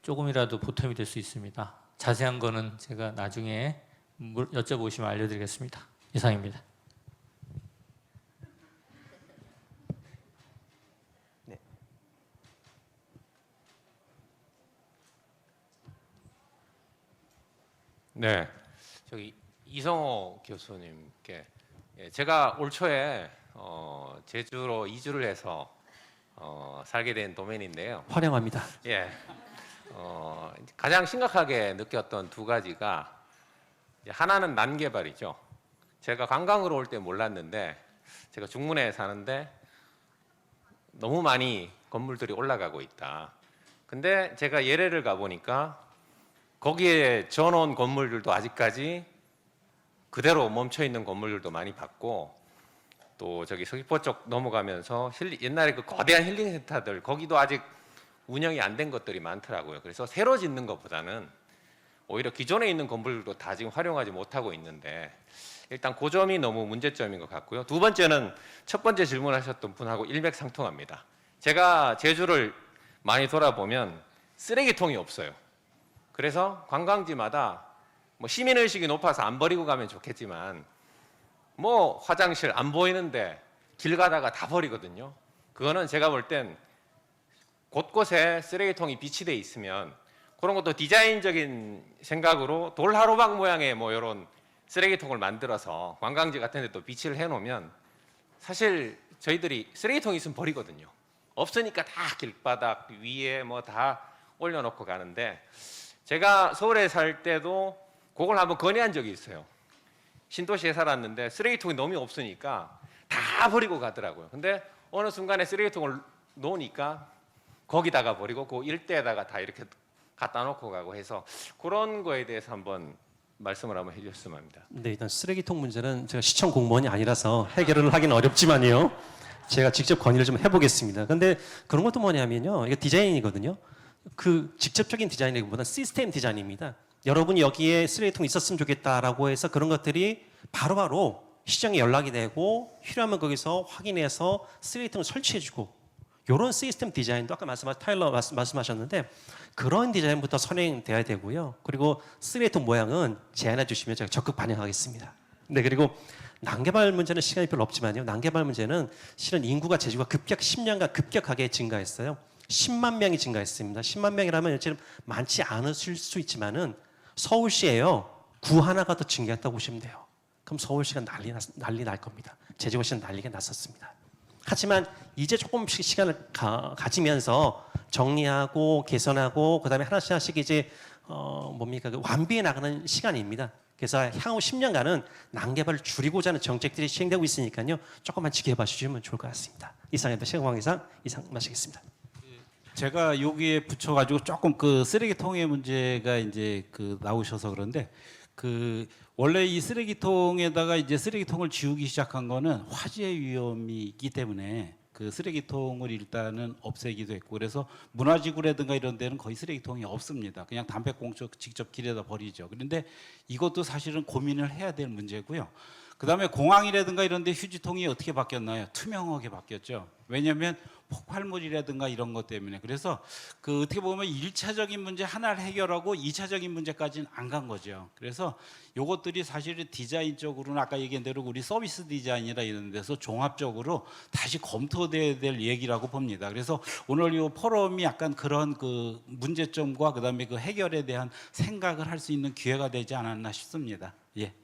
조금이라도 보탬이 될 수 있습니다. 자세한 거는 제가 나중에 여쭤보시면 알려드리겠습니다. 이상입니다. 네, 저기 이성호 교수님께 제가 올 초에 제주로 이주를 해서 살게 된 도면인데요. 환영합니다. 예, 가장 심각하게 느꼈던 두 가지가 하나는 난개발이죠. 제가 관광으로 올 때 몰랐는데 제가 중문에 사는데 너무 많이 건물들이 올라가고 있다. 근데 제가 예래를 가보니까 거기에 전원 건물들도 아직까지 그대로 멈춰 있는 건물들도 많이 봤고 또 저기 서귀포 쪽 넘어가면서 옛날에 그 거대한 힐링 센터들 거기도 아직 운영이 안 된 것들이 많더라고요. 그래서 새로 짓는 것보다는 오히려 기존에 있는 건물들도 다 지금 활용하지 못하고 있는데 일단 그 점이 너무 문제점인 것 같고요. 두 번째는 첫 번째 질문하셨던 분하고 일맥상통합니다. 제가 제주를 많이 돌아보면 쓰레기통이 없어요. 그래서 관광지마다 뭐 시민의식이 높아서 안 버리고 가면 좋겠지만 뭐 화장실 안 보이는데 길 가다가 다 버리거든요. 그거는 제가 볼 땐 곳곳에 쓰레기통이 비치돼 있으면 그런 것도 디자인적인 생각으로 돌하루방 모양의 뭐 이런 쓰레기통을 만들어서 관광지 같은 데 또 비치를 해놓으면 사실 저희들이 쓰레기통이 있으면 버리거든요. 없으니까 다 길바닥 위에 뭐 다 올려놓고 가는데 제가 서울에 살 때도 그걸 한번 건의한 적이 있어요. 신도시에 살았는데 쓰레기통이 너무 없으니까 다 버리고 가더라고요. 근데 어느 순간에 쓰레기통을 놓으니까 거기다가 버리고 그 일대에다가 다 이렇게 갖다 놓고 가고 해서 그런 거에 대해서 한번 말씀을 한번 해주셨으면 합니다. 네, 일단 쓰레기통 문제는 제가 시청 공무원이 아니라서 해결을 하기는 어렵지만요. 제가 직접 건의를 좀 해보겠습니다. 근데 그런 것도 뭐냐면요, 이게 디자인이거든요. 그 직접적인 디자인이기보다는 시스템 디자인입니다. 여러분이 여기에 쓰레기통이 있었으면 좋겠다라고 해서 그런 것들이 바로바로 시장에 연락이 되고 필요하면 거기서 확인해서 쓰레기통을 설치해주고 이런 시스템 디자인도 아까 타일러 말씀하셨는데 그런 디자인부터 선행돼야 되고요. 그리고 쓰레기통 모양은 제안해 주시면 제가 적극 반영하겠습니다. 네, 그리고 난개발 문제는 시간이 별로 없지만요. 난개발 문제는 실은 인구가 제주가 10년간 급격하게 증가했어요. 10만 명이 증가했습니다. 10만 명이라면 지금 많지 않으실 수 있지만은 서울시에요. 구 하나가 더 증가했다고 보시면 돼요. 그럼 서울시가 난리 날 겁니다. 제주고시는 난리가 났었습니다. 하지만 이제 조금씩 시간을 가지면서 정리하고 개선하고 그다음에 하나씩 이제 그 완비해 나가는 시간입니다. 그래서 향후 10년간은 난개발을 줄이고자 하는 정책들이 시행되고 있으니까요. 조금만 지켜봐 주시면 좋을 것 같습니다. 이상입니다. 시간관계상 이상 마치겠습니다. 제가 여기에 붙여가지고 조금 그 쓰레기통의 문제가 이제 그 나오셔서 그런데 그 원래 이 쓰레기통에다가 이제 쓰레기통을 지우기 시작한 거는 화재 위험이 있기 때문에 그 쓰레기통을 일단은 없애기도 했고 그래서 문화지구라든가 이런 데는 거의 쓰레기통이 없습니다. 그냥 담배꽁초 직접 길에다 버리죠. 그런데 이것도 사실은 고민을 해야 될 문제고요. 그다음에 공항이라든가 이런 데 휴지통이 어떻게 바뀌었나요? 투명하게 바뀌었죠. 왜냐하면 폭발물이라든가 이런 것 때문에. 그래서 그 어떻게 보면 1차적인 문제 하나를 해결하고 2차적인 문제까지는 안 간 거죠. 그래서 요것들이 사실은 디자인적으로는 아까 얘기한 대로 우리 서비스 디자인이라 이런 데서 종합적으로 다시 검토돼야 될 얘기라고 봅니다. 그래서 오늘 이 포럼이 약간 그런 그 문제점과 그다음에 그 해결에 대한 생각을 할 수 있는 기회가 되지 않았나 싶습니다. 예.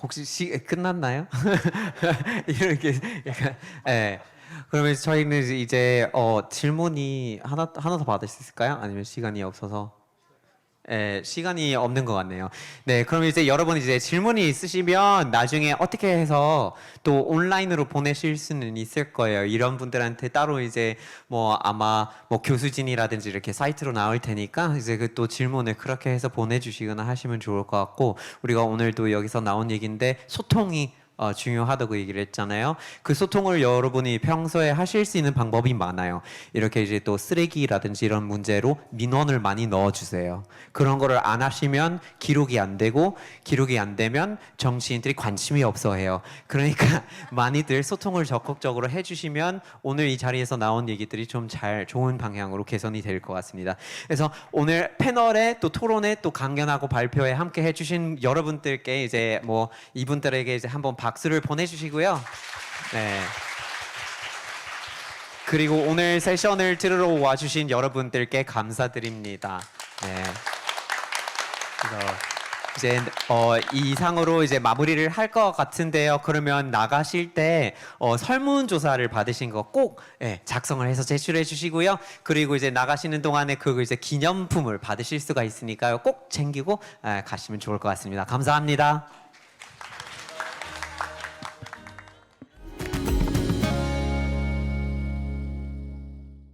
혹시 끝났나요? 이렇게 약간 예. 그러면 저희는 이제 질문이 하나 더 받을 수 있을까요? 아니면 시간이 없어서? 예, 시간이 없는 것 같네요. 네, 그럼 이제 여러분 이제 질문이 있으시면 나중에 어떻게 해서 또 온라인으로 보내실 수는 있을 거예요. 이런 분들한테 따로 이제 뭐 아마 뭐 교수진이라든지 이렇게 사이트로 나올 테니까 이제 그 또 질문을 그렇게 해서 보내주시거나 하시면 좋을 것 같고 우리가 오늘도 여기서 나온 얘기인데 소통이 중요하다고 얘기를 했잖아요. 그 소통을 여러분이 평소에 하실 수 있는 방법이 많아요. 이렇게 이제 또 쓰레기라든지 이런 문제로 민원을 많이 넣어주세요. 그런 거를 안 하시면 기록이 안 되고 기록이 안 되면 정치인들이 관심이 없어해요. 그러니까 많이들 소통을 적극적으로 해주시면 오늘 이 자리에서 나온 얘기들이 좀 좋은 방향으로 개선이 될 것 같습니다. 그래서 오늘 패널에 또 토론에 또 강연하고 발표에 함께 해주신 여러분들께 이제 뭐 이분들에게 이제 한번 박수를 보내주시고요. 네. 그리고 오늘 세션을 들으러 와주신 여러분들께 감사드립니다. 네. 그래서 이제 이상으로 이제 마무리를 할 것 같은데요. 그러면 나가실 때 설문조사를 받으신 거 꼭 작성을 해서 제출해 주시고요. 그리고 이제 나가시는 동안에 그 이제 기념품을 받으실 수가 있으니까요. 꼭 챙기고 가시면 좋을 것 같습니다. 감사합니다.